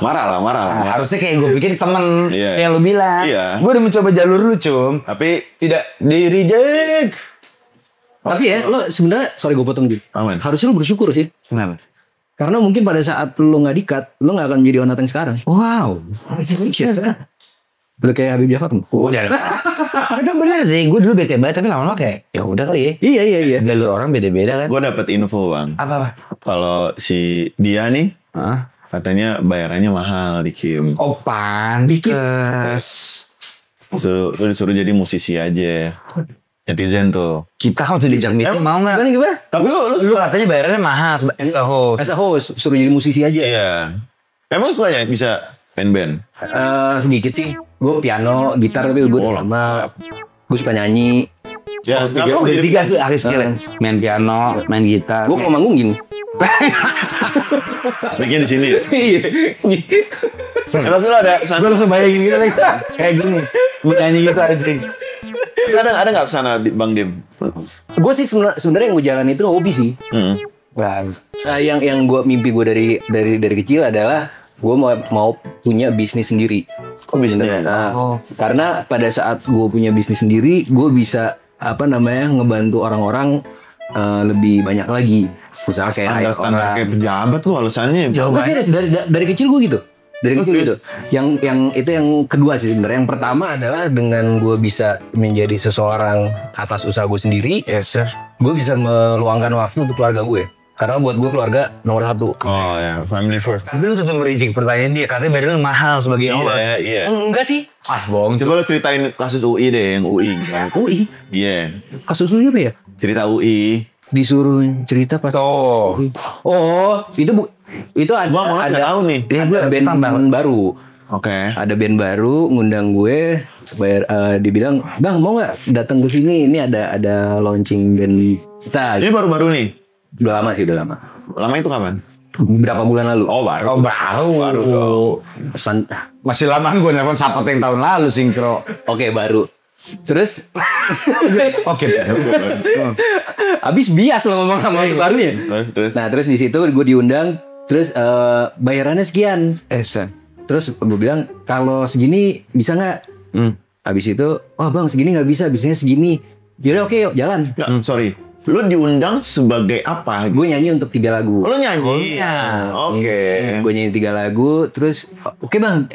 Marah lah. Harusnya kayak gue pikir temen. Kayak lu bilang. Iya. Gue udah mencoba jalur lu cum. Tapi tidak di reject. Tapi ya lo sebenarnya, sorry gue potong juga. Harusnya lo bersyukur sih. Kenapa? Karena mungkin pada saat lo gak di-cut, lo gak akan menjadi Onat yang sekarang. Wow. Udah kayak Habib Jafar. Udah. Itu bener sih, gue dulu bete banget tapi lama-lama kayak ya udah kali ya. Iya. Jalur orang beda-beda kan. gue dapet info bang. Apa? Kalau si dia nih, katanya bayarannya mahal di Kim. Oh pantes. Suruh jadi musisi aja. Netizen tuh. Kita kan sudah dijak meeting mau nggak? Gimana? Tapi lu Katanya bayarannya mahal. As a host. Suruh jadi musisi aja. Iya. Emang suka ya bisa band-band? Sedikit sih. Gue piano, gitar tapi gue lama. Gue suka nyanyi. Ya, tiga tuh akhir skill. Main piano, main gitar. Gue kalau manggung gini. Bikin di sini. Iya. Tapi lu ada gue langsung bayangin gitu lagi. Kayak gini. Gue nyanyi gitu aja. Ada nggak kesana Bang Dim? Gue sih sebenarnya yang gue jalan itu hobi sih. Yang gue mimpi gue dari kecil adalah gue mau punya bisnis sendiri. Bisnis? Karena pada saat gue punya bisnis sendiri, gue bisa ngebantu orang-orang lebih banyak lagi. Misalnya kayak kayak pejabat tuh alasannya. Jawabannya dari kecil gue gitu. Dari kecil gitu. Yang itu yang kedua sih sebenarnya. Yang pertama adalah dengan gue bisa menjadi seseorang atas usaha gue sendiri. Yes sir. Gue bisa meluangkan waktu untuk keluarga gue. Karena buat gue keluarga nomor 1. Oh ya, family first. Tapi lu tetap mereject pertanyaan dia. Katanya bayaran mahal sebagai orang. Iya. Enggak sih. Bohong. Coba lu ceritain kasus UI deh, yang UI. UI? Iya. Kasusnya apa ya? Cerita UI. Disuruh cerita pas. Oh, itu ada tahu nih. Band baru. Oke. Ada band baru ngundang gue, dibilang, "Bang, mau nggak datang ke sini? Ini ada launching band kita." Ini baru-baru nih. Udah lama. Lama itu kapan? Berapa bulan lalu? Oh, baru. Pesan. Masih lama gue nelfon Sapot yang tahun lalu Sinkro. Oke, baru. Terus Oke. Abis bias lo ngomong sama barunya. Terus di situ gue diundang. Terus bayarannya sekian. Terus gue bilang kalau segini bisa nggak? Abis itu, bang segini nggak bisa, bisanya segini. Yaudah oke yuk jalan. Sorry, lu diundang sebagai apa? Gue nyanyi untuk 3 lagu. Lu nyanyi? Oke. Gue nyanyi 3 lagu. Terus oke bang,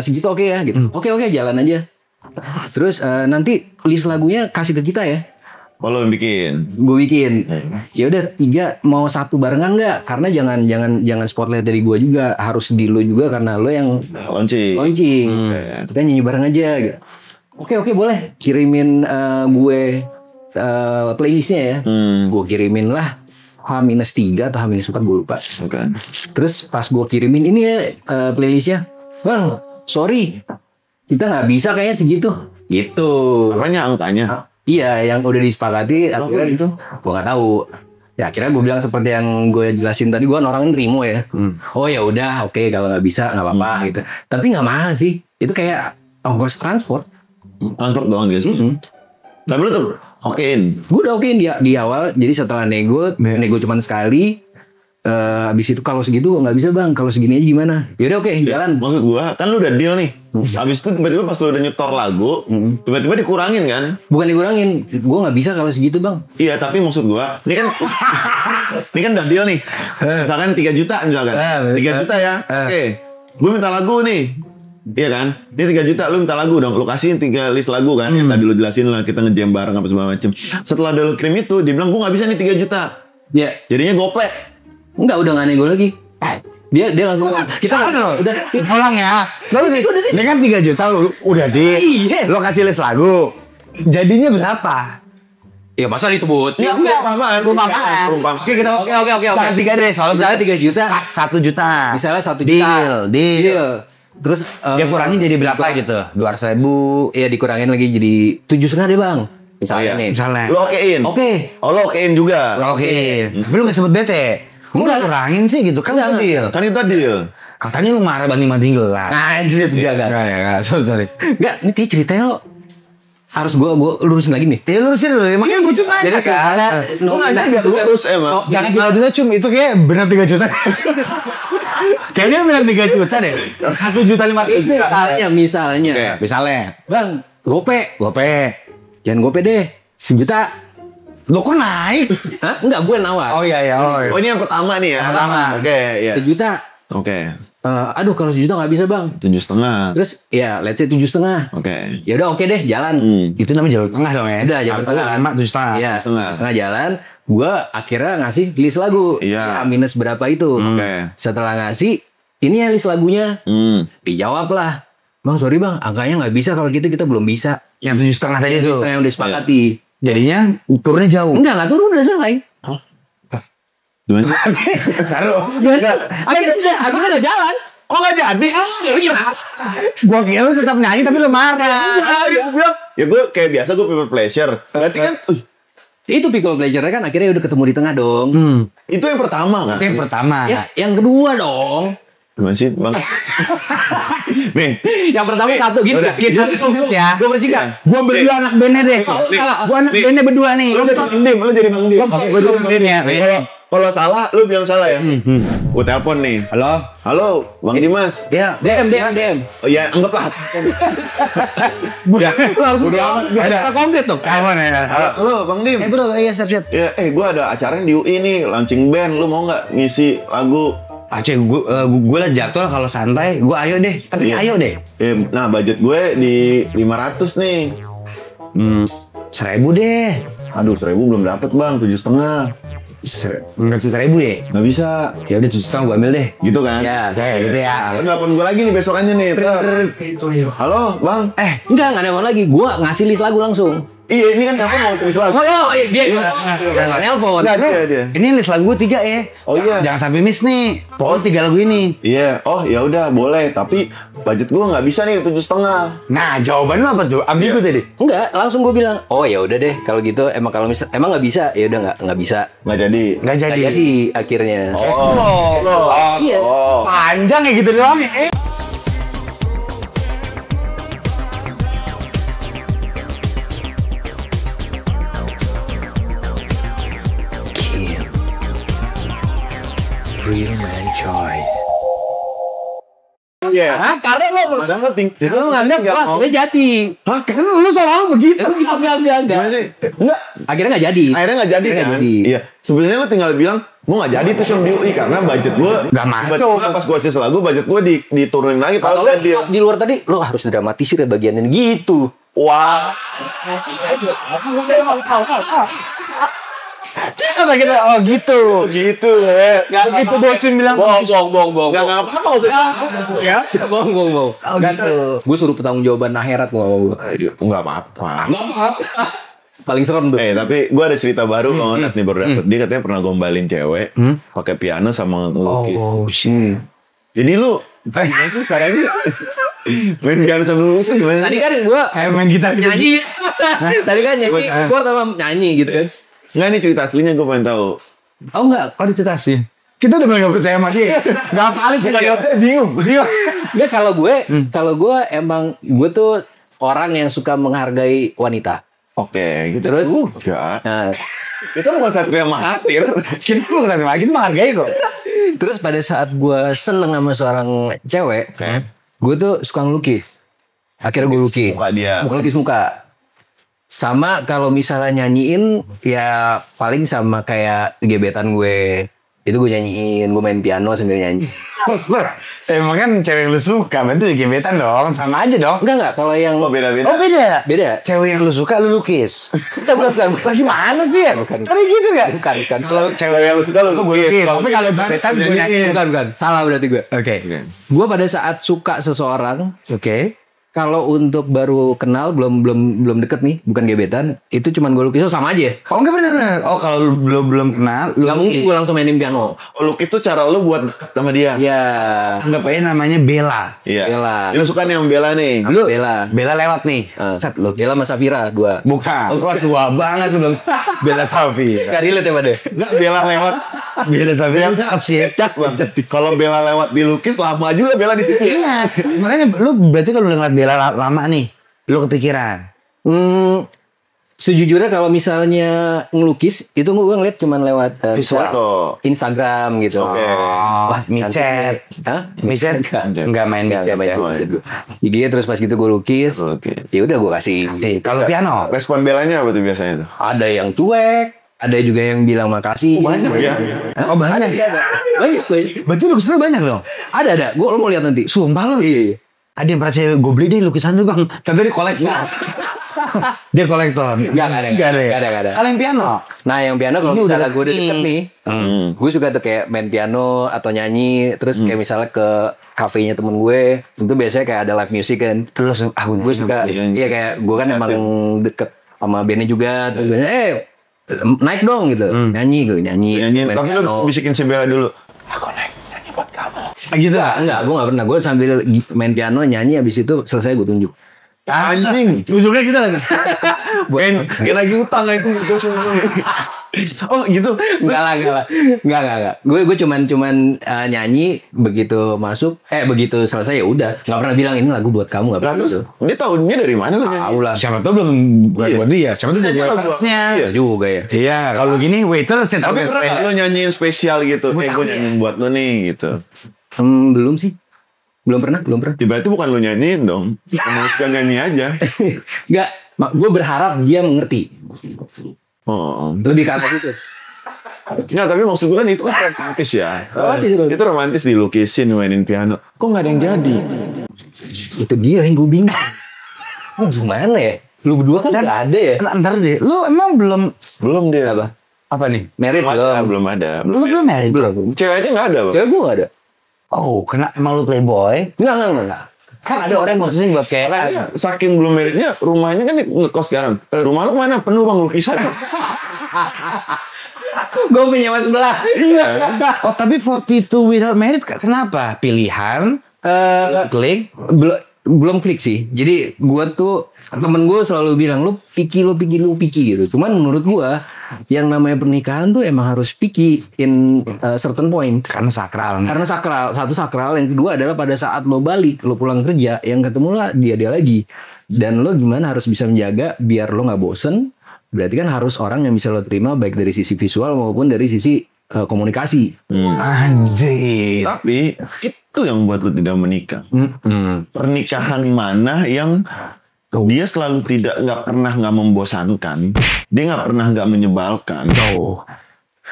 segitu oke ya gitu. Oke jalan aja. Terus nanti list lagunya kasih ke kita ya. Lo yang bikin? Gue bikin. Ya udah 3 mau 1 barengan nggak? Karena jangan spotlight dari gue juga, harus di lo juga karena lo yang launching. Kita nyanyi bareng aja gitu. Oke boleh. Kirimin gue playlistnya ya. Gue kirimin lah H-3 atau H-4 gue lupa. Terus pas gue kirimin ini ya playlistnya, bang sorry kita nggak bisa kayaknya segitu. Gitu. Apanya angkanya? Iya, yang udah disepakati akhirnya itu. Gue nggak tahu. Ya akhirnya gue bilang seperti yang gue jelasin tadi, gue orang nerimo ya. Oh ya udah, oke, kalau nggak bisa nggak apa-apa gitu. Tapi nggak mahal sih. Itu kayak ongkos transport. Transport doang guys. Tapi lu tuh okein. Gue udah okein di awal. Jadi setelah nego cuma sekali. Habis itu kalau segitu nggak bisa bang, kalau segini aja gimana? Yaudah oke, jalan. Maksud gua kan lu udah deal nih. Habis itu tiba-tiba pas lu udah nyetor lagu, tiba-tiba dikurangin kan? Bukan dikurangin, gue nggak bisa kalau segitu bang. Iya, tapi maksud gua, ini kan udah deal nih. Misalkan 3 juta misalkan. 3 juta ya. Oke. Gua minta lagu nih. Iya kan? Ini 3 juta lu minta lagu dong. Lu kasihin 3 list lagu kan. Yang tadi lu jelasin lah, kita ngejam bareng apa segala macem. Setelah lu kirim itu, dia bilang gua nggak bisa nih 3 juta. Iya. Jadinya gope. Enggak, udah nggak nego lagi. Dia langsung kita udah pulang ya. Lalu ini kan 3 juta lu udah lo kasih list lagu. Jadinya berapa? Ya masa disebut? Ya perumpamaan. Oke, jangan 3 deh, soalnya misalnya 3 juta, 1 juta. Misalnya 1 juta. Deal. Terus dia kurangin jadi berapa gitu? 200.000. Iya, dikurangin lagi jadi 7,5 deh bang. Misalnya nih. Lo okein. Oke. Oh, lo okein juga. Okein. Tapi lu gak sempet bete. Enggak kurangin sih gitu kan deal. Kan itu deal. Katanya lu marah banding gelas. Anjir, enggak. Sorry. Enggak, ini kayak ceritanya lo harus gua lurusin lagi nih. Ya lurusin dulu. Makanya gue cuma jadi kan. Lu nanya enggak lurus emang. Jangan kalau dulu cum itu kayak benar 3 juta. Kayaknya benar 3 juta deh. 1.500.000 misalnya. Bang, gope. Jangan gope deh. 1 juta. Lo kok naik? Hah? Enggak, gue nawar. Oh iya. Oh ini yang pertama nih ya. Oke, iya. 1 juta. Oke. Aduh kalau 1 juta nggak bisa bang. 7,5. Terus ya let's say 7,5. Oke. Ya udah oke deh, jalan. Itu namanya jalur tengah dong ya. Udah jalur tengah. 7,5. Iya, setengah jalan. Gue akhirnya ngasih list lagu. Iya. Ya, minus berapa itu. Oke. Setelah ngasih, ini ya list lagunya. Dijawab lah. Bang sorry bang, angkanya nggak bisa kalau gitu, kita belum bisa. Yang 7,5 tadi itu. Yang udah disepakati. Jadinya turunnya jauh. Enggak turun, udah selesai. Gimana? Akhirnya udah jalan. Oh nggak jadi? Gua kira lu tetap nyanyi tapi lu marah. Ya gue kayak biasa gue people pleasure. Berarti kan itu people pleasure kan akhirnya udah ketemu di tengah dong. Itu yang pertama kan? Itu yang pertama. Ya, yang kedua dong. Gimana sih bang? Nih. Yang pertama satu gitu. Ya. Gue bersihkan. Gua berdua anak bandnya deh. Gua anak bandnya berdua nih. Lu jadi Bang Dim. Gue dulu bandnya. Kalau salah, lu bilang salah ya. Gue telepon nih. Halo, Bang Dimas. Ya. DM. Oh ya, anggaplah. Langsung ada konkret tuh. Kawan ya. Halo, Bang Dim. Bro, iya siap. Ya, gue ada acara di UI nih, launching band. Lu mau nggak ngisi lagu? Aceh, gue lah jadwal kalau santai, gue ayo deh. Tapi ayo deh. Nah, budget gue di 500 nih. 1.000 deh. Aduh, 1.000 belum dapet bang, 7,5. Enggak bisa 1.000 ya? Nggak bisa. Ya udah 7,5 gue ambil deh. Gitu kan? Ya, Kayak gitu ya. Lu nelfon gue lagi nih besokannya nih. Halo, bang. enggak nelfon lagi. Gue ngasih list lagu langsung. Iya, ini kan nelfon mau tulis lagu. Oh, dia nelfon. Nggak, dia. Ini list lagu gue 3 ya. Oh iya. Jangan sampai miss nih. Pokoknya 3 lagu ini. Iya, oh ya udah boleh. Tapi budget gue nggak bisa nih 7,5. Nah, jawaban lu apa tuh? Ambigu tadi. Enggak, langsung gue bilang, oh ya udah deh kalau gitu emang nggak bisa, ya udah nggak bisa. Nggak jadi. Nggak Nggak jadi. jadi akhirnya. Iya. Oh. Panjang ya gitu doang ya. Real man choice. Iya. Hah? Karena lo Padahal lu nganggap udah jadi. Hah? Kan lu soal begitu. Enggak. Gimana sih? Enggak. Akhirnya nggak jadi. Akhirnya nggak jadi Akhirnya kan? nggak jadi. Iya. Sebenarnya lu tinggal bilang gue nggak jadi tuh yang di UI karena budget gue Nggak masuk. Pas gue sis lagu budget gue diturunin lagi. Kalau lo pas di luar tadi, lo harus dramatisir ya bagiannya gitu. Wah. Apa kita? Oh gitu. Gitu ya. Gak gitu bocin bilang. Bohong. Nggak apa-apa maksudnya. Ya. Bohong. Oh gitu. Gue suruh pertanggungjawaban akhirat mau. Nggak apa-apa. Paling serem tuh. Tapi gue ada cerita baru banget nih baru dapet. Dia katanya pernah gombalin cewek pakai piano sama ngelukis. Oh shit. Jadi lu itu caranya Main piano sambil lukis gimana? Tadi kan gue main gitar nyanyi. Tadi kan nyanyi, gue sama nyanyi gitu kan. Enggak, nih cerita aslinya gue pengen tahu. Oh enggak, Oh cerita sih. Kita udah mulai gak percaya sama dia. Gak paling kita bingung. Enggak, kalau gue emang gue tuh orang yang suka menghargai wanita. Oke, gitu. Terus? Enggak. Nah, Kita bukan Satria Mahathir. Kita bukan lagi menghargai kok. terus pada saat gue seneng sama seorang cewek, gue tuh suka ngelukis. Akhirnya gue lukis. Muka dia. Lukis muka. Sama kalau misalnya nyanyiin, ya paling sama kayak gebetan gue. Itu gue nyanyiin, gue main piano sambil nyanyi. Emang kan cewek yang lu suka, berarti gebetan dong, sama aja dong. Enggak, kalau yang... Oh, beda-beda. Oh beda. Beda. Cewek yang lu suka lu lukis. Bukan. Gimana sih ya? Bukan. Tadi gitu gak? Bukan. Kalau cewek yang lu suka lu lukis. Tapi kalau gebetan gue nyanyi. Bukan. Salah berarti gue. Oke. Gue pada saat suka seseorang, Oke. kalau untuk baru kenal, belum deket nih, bukan gebetan, itu cuman gue lukis, sama aja. Oh enggak benar. Oh kalau lu belum kenal, lu Gak mungkin gue langsung mainin piano. Oh, lukis tuh cara lu buat deket sama dia. Ya, anggap aja namanya Bella. Iya. Bella. Lu suka nih yang Bella nih. Lu Bella. Bella lewat nih. Set lu. Bella sama Safira, 2. Bukan. Oh, tua banget tuh. Bella Safi. Gak relate ya pada? Enggak, Bella lewat. Bella Safi up sih. Cak banget. Kalau Bella lewat dilukis lama juga Bella di situ. Iya. Makanya lu berarti kalau ngeliat Bella lama nih, lu kepikiran. Sejujurnya kalau misalnya ngelukis, itu gue ngeliat cuman lewat Visual. Instagram gitu. Oke. Wah, micet. Hah? Micet enggak main micet. Enggak main gue. Jadi terus pas gitu gue lukis, ya udah gue kasih. Kalau piano, Respon Bellanya apa tuh biasanya tuh? Ada yang cuek, ada juga yang bilang makasih. Banyak ya. oh banyak. Banyak. Berarti lukisannya banyak dong. Ada. Gue mau lihat nanti. Sumpah lu. Iya. Ada yang pernah cewek gue beli deh lukisan tuh bang. Ternyata dia kolektor. Dia kolektor. Gak ada. Kalau yang piano. Nah yang piano kalau Ini udah misalnya gue udah deket nih, gue suka tuh kayak main piano atau nyanyi, terus kayak misalnya ke kafenya temen gue, itu biasanya kayak ada live music kan. Terus Gue suka, iya kayak gue kan emang deket sama bandnya juga, terus bandnya, naik dong gitu, nyanyi. Nyanyiin. main Tapi piano. lu bisikin si Bella dulu. gitu. Enggak, gue gak pernah. Gue sambil main piano, nyanyi, abis itu selesai gue tunjuk. Anjing. Ujungnya kita lagi. Kayak lagi utang itu. Oh gitu. Enggak. Gue cuman nyanyi, begitu masuk, begitu selesai ya udah. Enggak pernah bilang ini lagu buat kamu, enggak Nah, pernah terus gitu. dia tahunya dari mana lu nyanyi? Tahu lah. Siapa tuh belum buat dia. Siapa tuh jadi waitersnya. Iya juga ya. Iya, kalau gini waitersnya. Tapi pernah nggak lu nyanyiin spesial gitu? Gue nyanyiin buat lu nih gitu. Belum sih. Belum pernah. Berarti bukan lu nyanyiin dong. Kamu suka nyanyi aja. Enggak, gue berharap dia mengerti. Oh. Lebih ke atas itu. Enggak, tapi maksud gue kan itu kan romantis ya. Romantis. Itu romantis dilukisin, mainin piano. Kok nggak ada yang jadi? Itu dia yang gue bingung. Gimana ya? Lu berdua kan nggak ada ya? Ntar deh, lu emang belum Dia. apa nih? Merit Belum ada. Lu belum married? Belum. Ceweknya nggak ada, Bang. Cewek gue nggak ada. Oh, kena emang lu playboy? Enggak. Kan ada orang yang mutusin buat kayak Kayaknya saking belum meritnya, rumahnya kan ngekos sekarang. Rumah lu mana? Penuh bang lukisan. Gue punya mas sebelah. Iya. Oh, tapi 42 without married kenapa? Pilihan klik Belum klik sih. Jadi gue tuh, temen gue selalu bilang lu picky gitu. Cuman menurut gue yang namanya pernikahan tuh emang harus picky in certain point. karena sakral. Karena sakral, satu sakral, yang kedua adalah pada saat lo balik, lo pulang kerja, yang ketemu lah dia lagi. Dan lo gimana harus bisa menjaga biar lo nggak bosen. Berarti kan harus orang yang bisa lo terima baik dari sisi visual maupun dari sisi komunikasi. Anjir. Tapi itu yang buat lu tidak menikah. Pernikahan mana yang dia selalu nggak pernah nggak membosankan, dia nggak pernah nggak menyebalkan.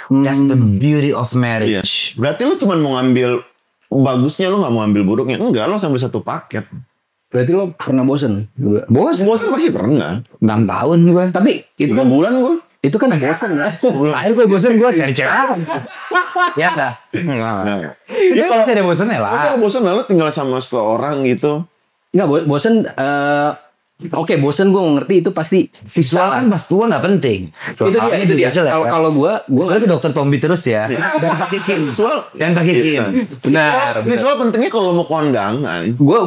That's the beauty of Iya. marriage. Berarti lu cuma mau ngambil bagusnya, lu nggak mau ambil buruknya. Enggak, lu sambil satu paket. Berarti lo pernah bosen? Bosan pasti pernah. 6 tahun gue. Tapi itu 3 kan bulan gue. itu kan bosen lah. Akhir gue bosan gue cari cewek. Ya dah. Itu kalau ada bosannya lah. Kalau bosan lalu tinggal sama seseorang gitu. Enggak bosen Oke, bosen gue ngerti itu pasti visual kan pas tua nggak penting. Itu dia. Kalau gue ke dokter Tombi terus ya. Dan pakai kim. Visual dan pakai kim. Benar. Visual pentingnya kalau mau kondangan. Gue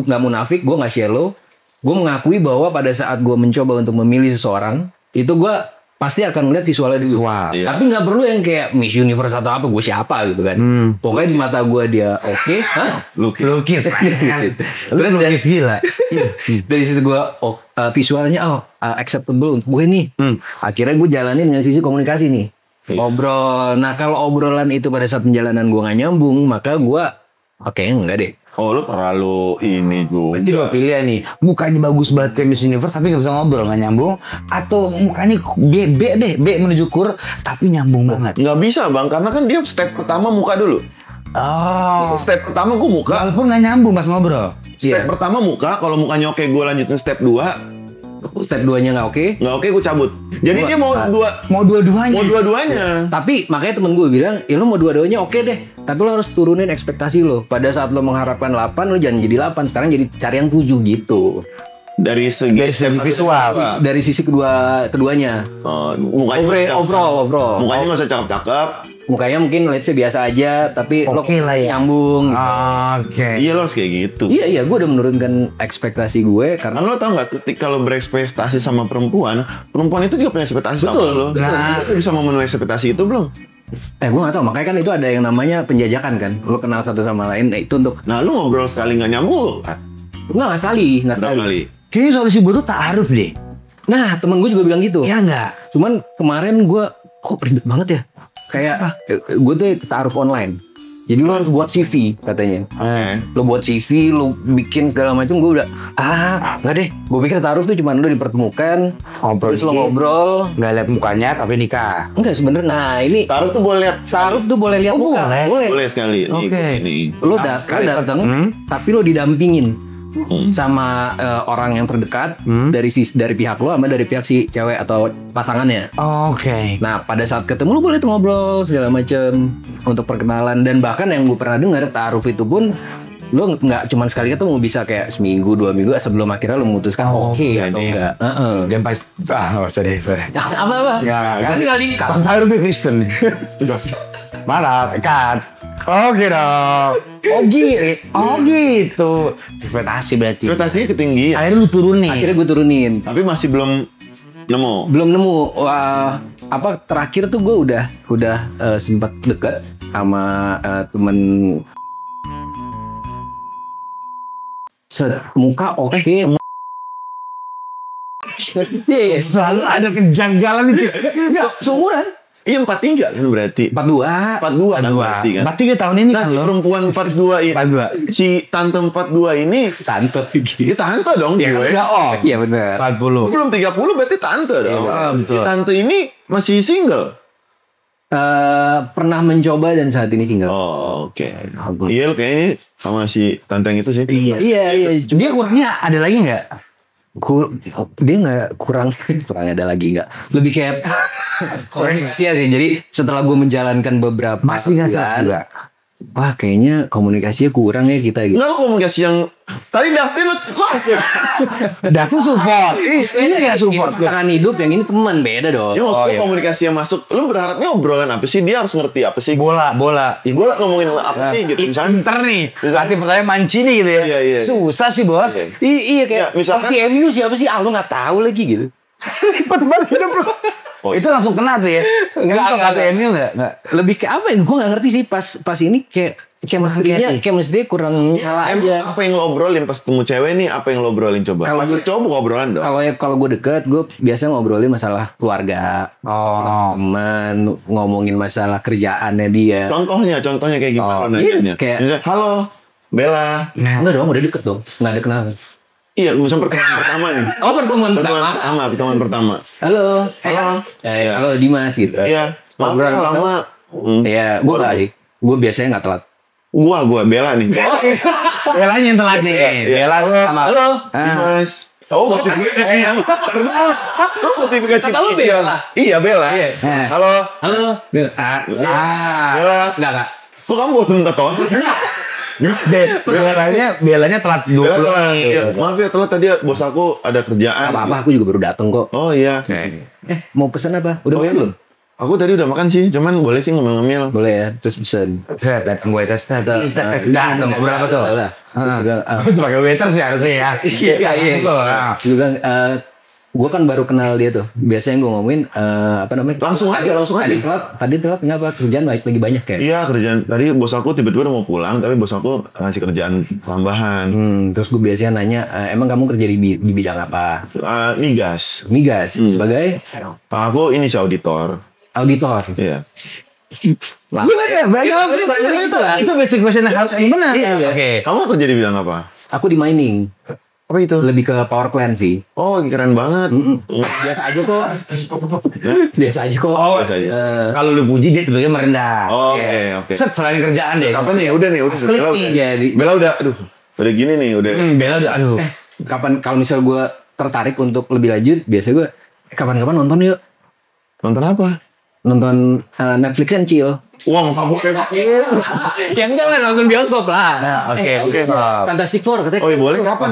nggak munafik, gue nggak shallow. Gue mengakui bahwa pada saat gue mencoba untuk memilih seseorang, itu gue pasti akan ngeliat visualnya dulu. Iya. Tapi nggak perlu yang kayak Miss Universe atau apa, gue siapa gitu kan. Pokoknya di mata gue dia oke. Lukis. Terus lukis gila. Dari situ gue visualnya acceptable untuk gue nih. Akhirnya gue jalanin dengan sisi komunikasi nih. Ngobrol. Nah kalau obrolan itu pada saat penjalanan gue nggak nyambung, maka gue enggak deh. Oh lu terlalu ini juga. Berarti gue pilih nih, mukanya bagus banget kayak Miss Universe tapi gak bisa ngobrol, gak nyambung. Atau mukanya B menuju kur tapi nyambung banget. Gak bisa bang, karena kan dia step pertama muka dulu. Oh. Step pertama gue muka. Walaupun gak nyambung pas ngobrol. Step pertama muka, kalau mukanya oke gue lanjutin step 2. Step 2-nya nggak oke. Nggak oke gue cabut. Jadi dia mau dua-duanya. Tapi makanya temen gue bilang, lo mau dua-duanya oke deh. Tapi lo harus turunin ekspektasi lo. Pada saat lo mengharapkan 8, lo jangan jadi 8. Sekarang jadi cari yang 7 gitu. Dari segi visual. Dari sisi keduanya. Mukanya overall. Mukanya nggak usah cakep-cakep. Mukanya mungkin let's say biasa aja, tapi lo lah ya. nyambung. Oke. Iya lo harus kayak gitu. Iya, gue udah menurunkan ekspektasi gue karena lo tau nggak, ketika lo berekspektasi sama perempuan itu juga punya ekspektasi sama lo. Nah, lo bisa memenuhi ekspektasi itu belum? Gue gak tahu, makanya kan itu ada yang namanya penjajakan kan. Lo kenal satu sama lain, itu untuk. Nah, lo ngobrol sekali nggak nyambung lo? Nggak sekali. Kayaknya solusi gue tuh ta'aruf deh. Nah, temen gue juga bilang gitu. Iya nggak? Cuman kemarin gue kok ribet banget ya. Kayak gue tuh ta'aruf online. Jadi lo harus buat CV katanya. Lo buat CV, lo bikin segala macam. Gue udah nggak deh. Gue pikir ta'aruf tuh cuma lo dipertemukan, terus lo ngobrol, nggak lihat mukanya tapi nikah. Enggak sebenarnya. Nah ini ta'aruf tuh boleh lihat. Ta'aruf tuh boleh lihat muka. Boleh sekali. Oke. Lo datang, tapi lo didampingin sama orang yang terdekat dari pihak lo sama dari pihak si cewek atau pasangannya. Oke. Nah pada saat ketemu lo boleh tuh ngobrol segala macem untuk perkenalan, dan bahkan yang gue pernah dengar ta'aruf itu pun lo nggak cuma sekali ketemu, bisa kayak seminggu 2 minggu sebelum akhirnya lo memutuskan atau enggak. Dan pas nggak usah deh. Apa? Ya kan. Kali Pas harus lebih Kristen. Malah kan. Oke dong. Oh gitu. Ekspektasi berarti. Ekspektasinya ketinggian. Akhirnya lu turunin. Akhirnya gue turunin. Tapi masih belum nemu. Wah, terakhir tuh gue udah sempat dekat sama temen. Muka oke. Selalu ada kejanggalan itu. Seumuran. Iya 43 kan berarti. 42 kan berarti kan. 43 tahun ini kan si perempuan 42 ini. Si tante 42 ini. Tante. Dia tante dong gue. Iya benar. 40. Belum 30 berarti tante dong. Si tante ini masih single. Pernah mencoba dan saat ini single. Oh oke. Iya lo kayaknya sama si tante yang itu sih. Iya. Dia kurangnya ada lagi nggak? Dia nggak kurang ada lagi nggak, lebih kayak komunikasi sih. Jadi setelah gue menjalankan beberapa masih nggak juga. Wah kayaknya komunikasinya kurang ya kita gitu. Nggak, komunikasi yang tadi Davin lo Davin support. Ini nggak support. Pasangan hidup, yang ini teman, beda dong. Ya maksudnya komunikasi yang masuk. Lu berharapnya obrolan apa sih? Dia harus ngerti apa sih? Bola. Bola ngomongin apa sih gitu. Misalnya Inter nih. Nanti pertanyaan Mancini gitu ya. Iya. Susah sih bos. Iya kayak misalkan MU siapa sih? Lu nggak tahu lagi gitu. Ribet banget hidup lu. Itu langsung kena tuh ya. Enggak MU enggak. Lebih ke apa ya? Gue enggak ngerti sih pas ini kayak chemistry kurang nyala aja. Apa yang lo obrolin pas ketemu cewek nih? Apa yang lo obrolin coba? Kalau pas cowok obrolan dong. Kalau gue deket, gue biasanya ngobrolin masalah keluarga, teman, ngomongin masalah kerjaannya dia. Contohnya kayak gimana nanyanya? Kayak misalnya, halo Bella. Enggak dong, udah deket dong. Enggak ada kenalan. Iya, misalnya pertemuan pertama nih. Pertemuan pertama. Halo. Halo Dimas gitu. Iya. Ngobrol lama. Iya, gue enggak sih. Gue biasanya enggak telat. Gua Bella nih. Belanya yang telat nih. Bella sama. Halo. Dimas. Oh, maksud gue Bella. Iya, Bella. Halo. Bella. Bella. Enggak. Kok kamu buat minta tolong? Belanya telat 20 menit. Ya, maaf ya telat tadi bos aku ada kerjaan. Apa-apa, aku juga baru dateng kok. Oh iya. Mau pesen apa? Udah Oh, iya. belum? Aku tadi udah makan sih, cuman boleh sih ngemil-ngemil. Boleh ya, terus pesen. Datang gue tes. Dah, berapa tuh? Lah. Aku sebagai waiter sih harusnya ya. Iya. Gue bilang, gue kan baru kenal dia tuh. Biasanya gue ngomongin apa namanya? Langsung aja. Tadi telat kenapa? Kerjaan lagi banyak ya? Iya kerjaan. Tadi bos aku tiba-tiba udah mau pulang, tapi bos aku ngasih kerjaan tambahan. Terus gue biasanya nanya, emang kamu kerja di bidang apa? Migas. Migas sebagai Aku ini sih auditor. auditor. Iya. Itu basic question yang harus benar. Oke. Kamu kerja di bidang apa? Aku di mining. Apa itu? Lebih ke power plant sih. Oh keren banget. Biasa aja kok. Biasa aja kok. Biasa aja. Kalau lu puji dia tiba-tiba merendah. Oh, oke. Set selain kerjaan deh. Apa nih? Udah Klik nih. Bella udah, udah gini nih, udah. Bella udah, aduh. Kapan kalau misal gue tertarik untuk lebih lanjut, biasa gue kapan-kapan nonton yuk. Nonton apa? Nonton Netflix and chill. Wah, kamu kayak Ya enggak lah, nonton bioskop lah. Oke. Fantastic Four katanya. Oh iya boleh, kapan?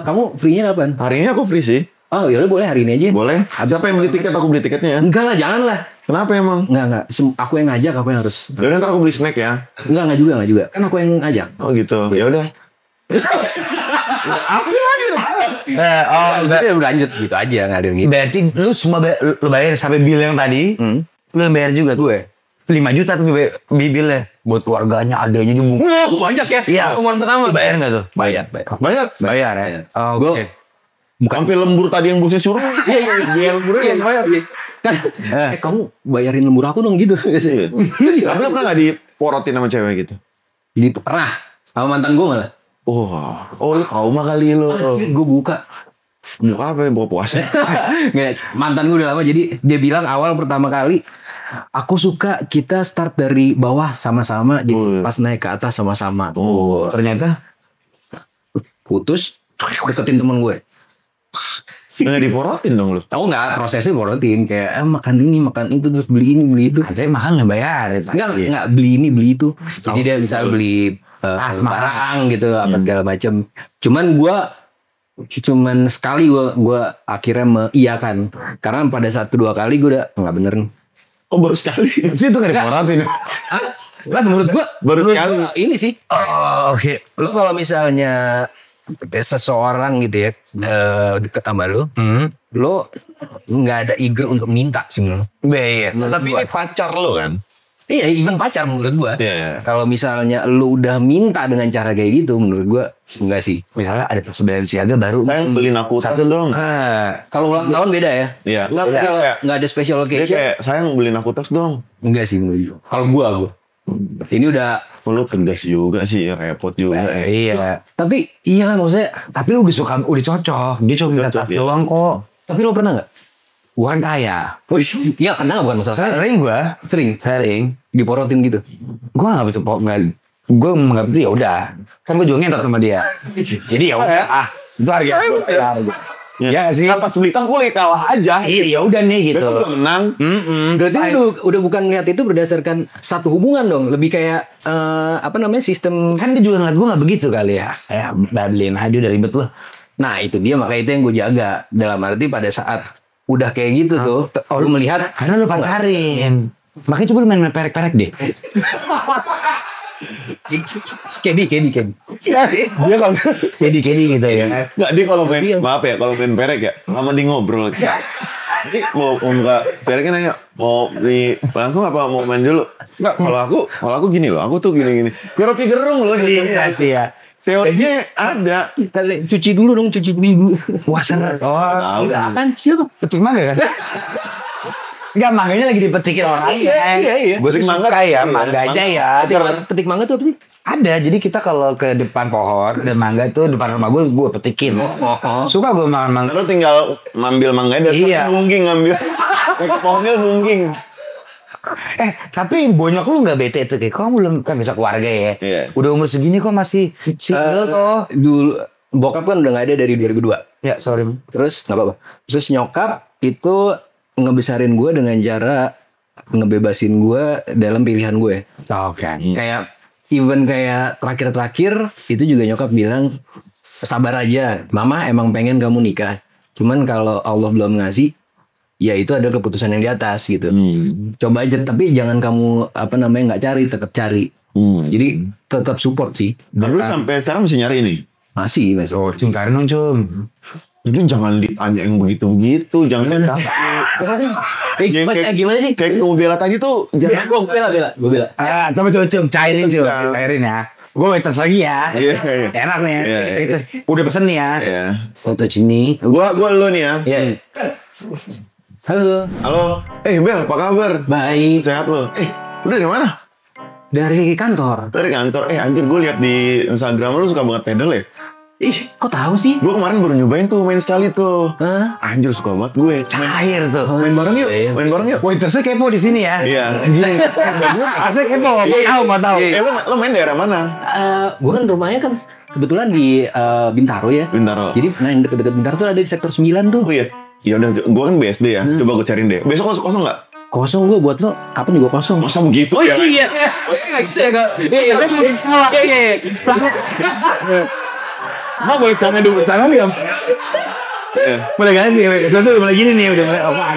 Kamu free-nya kapan? Hari ini aku free sih. Oh yaudah boleh hari ini aja. Boleh. Siapa yang beli tiket? Aku beli tiketnya ya. Enggak lah, jangan lah. Kenapa emang? Enggak. Aku yang ngajak, aku yang harus. Yaudah ntar aku beli snack ya. Enggak juga. Kan aku yang ngajak. Oh gitu. Ya udah. Maksudnya udah lanjut gitu aja, nggak ada yang gitu. Berarti lu semua lu bayar sampai bill yang tadi. Lu yang bayar juga gue. 5 juta tuh bilnya buat keluarganya, adanya juga. Wah, banyak ya. Iya. Pertemuan pertama. Lu bayar nggak tuh? Bayar. Bayar ya. Gue Sampai lembur tadi yang bosnya suruh. Iya, lemburnya yang bayar. kan kamu bayarin lembur aku dong gitu. Karena pernah nggak diporotin sama cewek gitu? Jadi pernah sama mantan gue malah. Oh lu trauma kali lu. Gue buka. Buka apa ya? Buka puasa. Nggak, mantan gue udah lama, jadi dia bilang awal pertama kali aku suka kita start dari bawah sama-sama, jadi pas naik ke atas sama-sama. Ternyata Putus, deketin temen gue. Nggak diporotin dong lu. Tahu nggak prosesnya porotin kayak makan ini makan itu terus beli ini beli itu. saya mahal nggak bayar. Nggak beli ini beli itu. Jadi dia bisa beli barang gitu apa segala macam. Cuman sekali gue akhirnya mengiyakan karena pada saat kedua kali gue udah nggak bener nih. Oh baru sekali. Itu nggak diporotin. Lah menurut gue Baru sekali. ini sih. Oke. Lo kalau misalnya seseorang gitu ya deket sama lo nggak ada eager untuk minta sih menurut. Tapi ini pacar lo kan? Iya, even pacar menurut gua. Iya. Kalau misalnya lu udah minta dengan cara kayak gitu, menurut gua enggak sih. Misalnya ada persebaya siaga baru. Sayang beliin aku satu dong. Kalau ulang tahun beda ya. Iya. Nggak ada special Dia occasion. kayak sayang beliin aku tas dong. Enggak sih menurut gua. Kalau gua. Ini udah. Lu tegas juga sih, repot juga. Iya. Tapi iya lah maksudnya. Tapi lu udah cocok. Dia cuma minta tas doang kok. Tapi lo pernah nggak? Bukan kaya. Iya pernah bukan masalah. Sering. Diporotin gitu. Gue nggak betul nggak. Gue menganggap itu ya udah. Kan gue juga ngentot sama dia. Jadi ya udah. Itu harga. Ya nggak sih. Pas beli tas boleh kalah aja. Iya udah nih gitu. Besok udah menang. Berarti udah bukan lihat itu berdasarkan satu hubungan dong. Lebih kayak apa namanya sistem. Kan dia juga ngeliat gue nggak begitu kali ya. Ya beliin aja udah ribet loh. Nah itu dia makanya itu yang gue jaga. Dalam arti pada saat udah kayak gitu tuh, lu melihat karena lu pacarin. Makanya coba lu main perek-perek deh. Kedi. Dia kalau kedi gitu ya. Nggak dia kalau main maaf ya kalau main perek ya lama di ngobrol. Jadi mau nggak pereknya nanya mau beli langsung apa mau main dulu? Nggak kalau aku gini loh, aku tuh gini. Rocky Gerung loh. Iya sih ya. Teorinya ada. Cuci dulu dong, cuci dulu. Puasa. Enggak akan siapa? Petik mangga kan? Enggak, mangganya lagi dipetikin orang. Iya. Gue sih suka ya, mangganya ya. Petik mangga tuh apa sih? Ada, jadi kita kalau ke depan pohon, ada mangga tuh depan rumah gue petikin. Suka gue makan mangga. Lu tinggal ngambil mangganya dan nungging ngambil. Ke pohonnya nungging. Tapi bonyok lu gak bete itu kayak kamu belum kan bisa keluarga ya. Udah umur segini kok masih single kok. Dulu bokap kan udah gak ada dari 2002. Ya sorry. Terus gak apa-apa. Terus nyokap itu ngebesarin gue dengan cara ngebebasin gue dalam pilihan gue. Oke. Kayak even kayak terakhir itu juga nyokap bilang sabar aja, mama emang pengen kamu nikah, cuman kalau Allah belum ngasih, ya itu adalah keputusan yang di atas gitu. Coba aja, tapi jangan kamu nggak cari, tetap cari. Jadi tetap support sih. Dan lu sampai sekarang masih nyari ini? Masih. Oh, Cum, cari dong, Cum. Itu jangan ditanya yang begitu-begitu, jangan gimana sih? Kayak kamu bela tadi tuh. Gue bela. Coba Cum, cairin Cum. Cairin ya. Gue waiters lagi ya. Enak nih ya. Udah pesen nih ya. Foto sini. Gua lu nih ya. Iya. Halo. Bel, apa kabar? Baik. Sehat lo? Lu dari mana? Dari kantor. Dari kantor. Anjir, gue liat di Instagram lu suka banget pedal ya. Kok tahu sih? Gue kemarin baru nyobain tuh, main sekali tuh. Anjir, suka banget gue. Cair tuh. Main bareng yuk. Main bareng yuk. Waitersnya kepo di sini ya. Iya. Asli kepo. Mau tahu. Lo main daerah mana? Gue kan rumahnya kan kebetulan di Bintaro ya. Bintaro. Jadi main deket-deket Bintaro tuh ada di sektor 9 tuh. Oh iya. Ya udah, gue kan BSD ya. Coba gue cariin deh. Besok kosong nggak? Kosong gue buat lo. Kapan juga kosong? Masa begitu? Oh iya. Iya. Mau boleh sana dulu sana nih. Mulai kan nih. Mulai gini nih.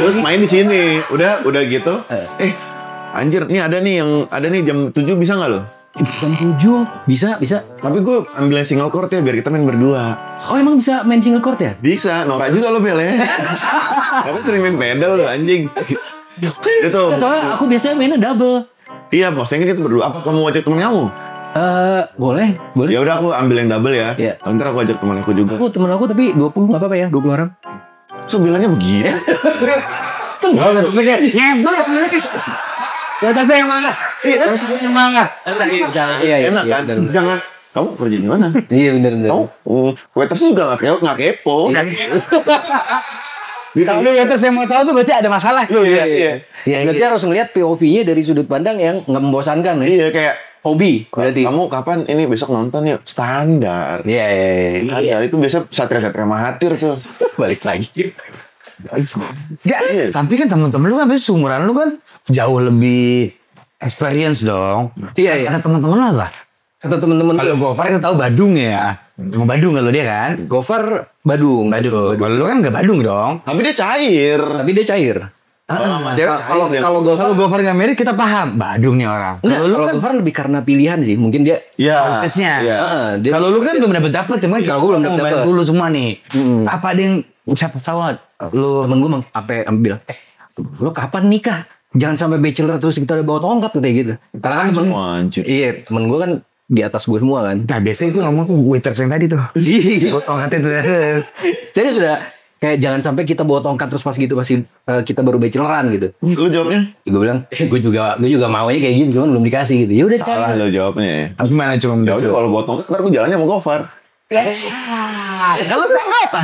Terus main di sini. Udah gitu. Anjir, nih ada nih jam 7 bisa nggak lo? Jam 7 bisa. Tapi gue ambil single chord ya biar kita main berdua. Oh emang bisa main single chord ya? Bisa, norak juga lo Bel ya. Karena sering main pedal lo anjing. Itu. Soalnya aku biasanya mainnya double. Iya, maksudnya kita berdua. Apa kamu ajak temen kamu? Boleh. Ya udah aku ambil yang double ya. Iya. Ntar aku ajak teman aku juga. Temen aku tapi 20 nggak apa-apa ya, 20 orang. So bilangnya begitu. Waitersnya yang mana? Iya. Enak kan? Jangan. Kamu kerja di mana? Iya benar. Kamu waitersnya juga nggak kepo. Kalau waiters yang mau tahu tuh berarti ada masalah. Iya. Berarti harus ngeliat POV-nya dari sudut pandang yang nggak membosankan ya. Iya kayak hobi berarti. Kamu kapan ini besok nonton yuk? Standar. Iya. Itu biasa satria Mahathir tuh. Balik lagi. Tapi kan temen-temen lu kan pasti seumuran lu kan jauh lebih experience dong. Iya. Ada temen-temen lu apa? Kata temen-temen Kalau Gofar kita tahu Badung ya. Mau Badung kalau dia kan? Gofar Badung. Kalau lu kan nggak Badung dong. Tapi dia cair. Kalau Gofar nggak merit kita paham Badung nih orang. Kalau Gofar lebih karena pilihan sih. Mungkin dia prosesnya. Kalau lu kan belum dapet cuma kalau gue belum dapet. Bantu lu semua nih. Apa ada yang siapa pesawat? Lu temen gue bilang, lu kapan nikah? Jangan sampai bachelor terus kita udah bawa tongkat kayak gitu. Karena kan temen gue kan di atas gue semua kan. Nah biasanya itu ngomong tuh waiters yang tadi tuh. Bawa tongkat itu. Jadi sudah kayak jangan sampai kita bawa tongkat terus pas gitu masih kita baru bacheloran gitu. Lu jawabnya? Gue bilang, gue juga maunya kayak gitu cuman belum dikasih gitu. Ya udah cari. Salah lo jawabnya. Gimana cuma jawab? Kalau bawa tongkat ntar gue jalannya sama Gofar. Kalau sangatan.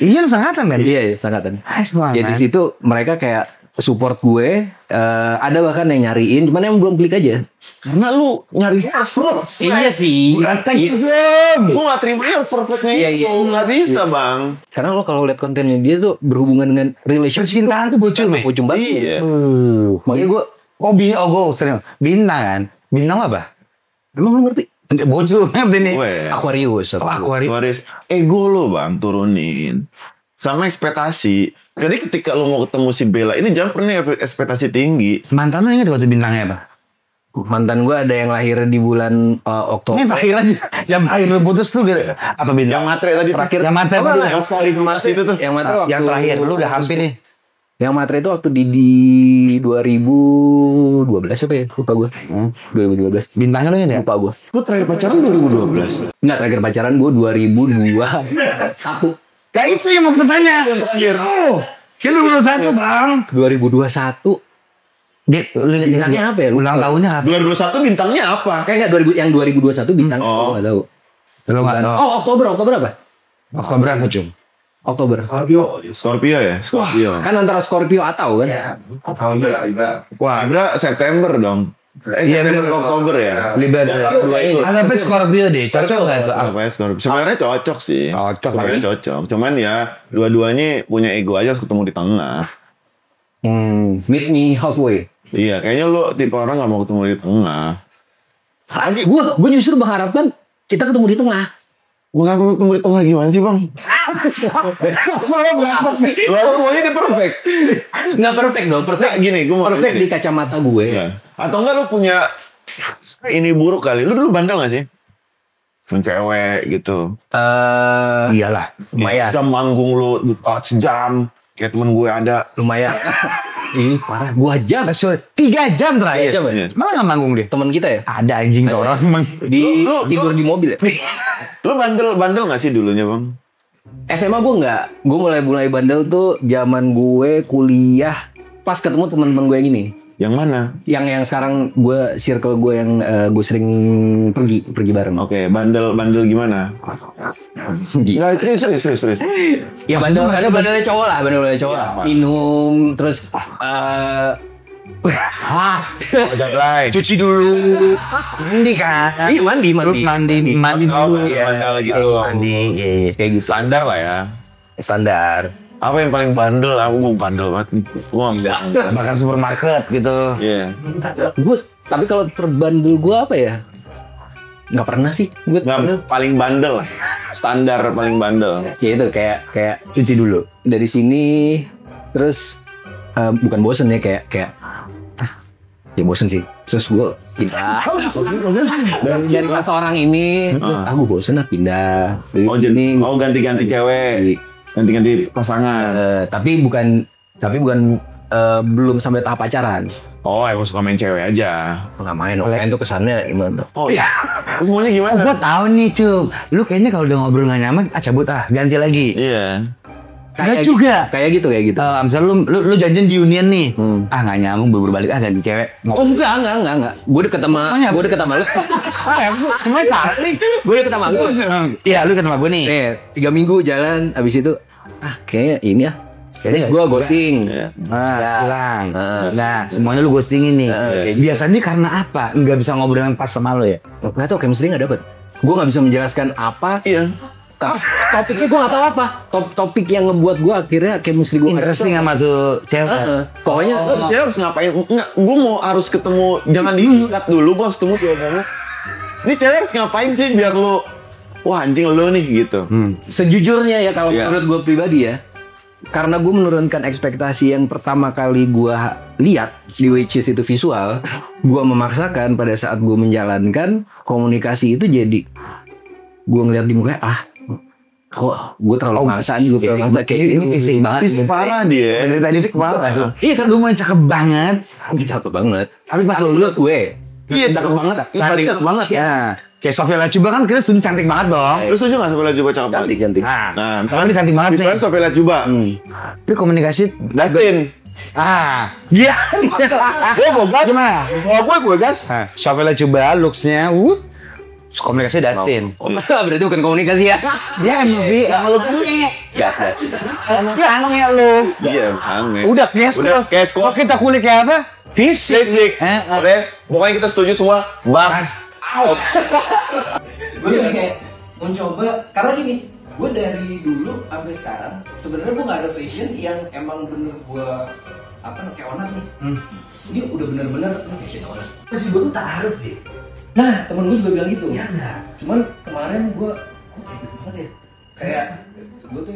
Iya sangatan kan? Iya sangatan. Ya di situ mereka kayak support gue. Ada bahkan yang nyariin, cuman yang belum klik aja. Karena lu nyari perfect. Iya sih. Gue gak terima harus perfectnya itu. Gak bisa bang. Karena lo kalau lihat kontennya dia tuh berhubungan dengan relationship. Percintaan tuh bocil nih. Bocil banget. Iya. Makanya gue. Gue sering bintang kan. Bintang apa? Emang lu ngerti? Bocil ngerti nih. Aquarius. Aquarius. Ego lo bang turunin. Sama ekspektasi. Jadi ketika lo mau ketemu si Bella ini jangan pernah ekspektasi tinggi. Mantan lo ingat waktu bintangnya apa? Mantan gue ada yang lahir di bulan Oktober. Ini terakhir aja. Yang terakhir lo putus tuh apa bintang? Yang matre tadi. Terakhir. Yang matre apa? Yang sekali masih itu tuh. Yang matre waktu. Yang terakhir lo udah hampir nih. Yang matre itu waktu di 2012 apa ya? Lupa gue. 2012. Bintangnya lo ini ya? Lupa gue. Lu terakhir pacaran 2012. Enggak, terakhir pacaran gue 2021. Ya itu yang mau bertanya. Terakhir. Kan lu 21 bang. 2021. Dia bintangnya apa ya? Ulang tahunnya apa? 2021 bintangnya apa? Kayak yang 2021 bintang. Enggak tahu. Lu enggak tahu. Oh, Oktober apa? Oktober apa, Cum? Oktober. Scorpio ya? Scorpio. Kan antara Scorpio atau kan? Iya. Wah, Ibra September dong. September Oktober ya? Libra. Tapi Scorpio deh, cocok nggak tuh? Apa ya Scorpio? Sebenarnya cocok sih. Sebenarnya cocok. Cuman ya dua-duanya punya ego aja harus ketemu di tengah. Meet me halfway. Iya, kayaknya lo tipe orang nggak mau ketemu di tengah. Gue justru mengharapkan kita ketemu di tengah. Bukan ketemu di tengah gimana sih bang? Lalu maunya dia perfect. Nggak perfect dong, perfect. Nah, gini, gue mau perfect di kacamata gue. Ya. Atau enggak lu punya ini buruk kali. Lu dulu bandel gak sih? Cewek gitu. Iyalah. Lumayan. Jam manggung lu sejam. Kayak temen gue ada. Lumayan. Ini parah. 2 jam. 3 jam terakhir. 3 jam ya? Mana nggak manggung dia? Temen kita ya? Ada anjing orang emang. Tidur di mobil ya? Lu bandel gak sih dulunya bang? SMA gue enggak. Gue mulai bandel tuh zaman gue kuliah. Pas ketemu teman-teman gue yang ini. Yang mana? Yang sekarang gue circle gue yang gue sering pergi bareng. Oke, bandel gimana? Enggak, serius. Ya bandelnya cowok lah, minum terus Cuci dulu. Mandi kan? Iya mandi Oh, dulu. bandel gitu. Iya. Kayak gitu. Standar lah ya. Standar. Apa yang paling bandel? Gue bandel banget nih. Gue enggak. Makan supermarket gitu. Iya. Tapi kalau terbandel gue apa ya? Nggak pernah sih. Gue paling bandel lah. Standar paling bandel. Ya itu kayak Cuci dulu. dari sini terus bukan bosen ya kayak ya bosen sih. Terus gue pindah dari kelas orang ini terus aku bosen pindah. Jadi ganti-ganti cewek, ganti-ganti pasangan. Tapi bukan belum sampai tahap pacaran. Oh, emang suka main cewek aja. Nggak main tuh kesannya gimana? Oh iya. Semuanya gimana? Gue tahu nih Cum. Lu kayaknya kalau udah ngobrol nggak nyaman, cabut ganti lagi. Iya. Kayak juga. Kayak gitu. Misalnya lu janjian di Union nih. Nggak nyambung, berbalik ganti cewek. Oh enggak. Gue deket sama lu. Semuanya salah nih. Gue deket sama lu. Iya, lu deket sama gue nih. 3 minggu jalan, abis itu kayaknya ini ya. Terus gue ghosting. Hilang. Nah, semuanya lu ghostingin nih. Biasanya karena apa? Nggak bisa ngobrol yang pas sama lu ya? Nggak tahu, chemistry nggak dapet. Gue nggak bisa menjelaskan apa. Iya. Topiknya gue nggak tahu apa. Topik yang ngebuat gue akhirnya chemistry gue Interesting sama tuh cewek. Pokoknya Cewek harus ngapain? Enggak, gue harus ketemu. Jangan diikat dulu, gue harus ketemu cewek. Ini cewek harus ngapain sih biar lu? Wah anjing lu nih gitu. sejujurnya ya kalau menurut gue pribadi ya. Karena gue menurunkan ekspektasi yang pertama kali gue lihat di which is itu visual, gue memaksakan pada saat gue menjalankan komunikasi itu jadi gue ngeliat di muka kok gue terlalu maksain gue kayak ini fisik banget. Fisik parah dia. Dari tadi fisik parah tuh. iya kan Lu mau cakep banget. cakep banget Tapi pas lu liat gue Iya cakep banget. Cakep banget ya. Kayak Sofia Lachuba kan kita setuju cantik banget dong. Lu setuju nggak Sofia Lachuba cakep banget? cantik Nah, Misalkan dia cantik banget nih. misalnya Sofia Lachuba. Tapi komunikasi Dustin. Iya. Gue bogas. Gimana? Kalau gue bogas. Sofia Lachuba looks-nya komunikasi Dustin. berarti bukan komunikasi ya. Dia MV lu gas emang ya lu. Iya, aneh. Udah cash kok kita kulik kayak apa? Fisik. Oke, pokoknya kita setuju semua. Bas. Out. Gue kayak mencoba karena gini, gue dari dulu sampai sekarang sebenarnya gue nggak ada fashion yang emang bener gue kayak onat nih. Ini udah bener-bener fashion onat. Masih gue tuh taaruf deh. Nah temen gue juga bilang gitu. Iya nggak. Cuman kemarin gue kok ribet banget ya. Kayak gue tuh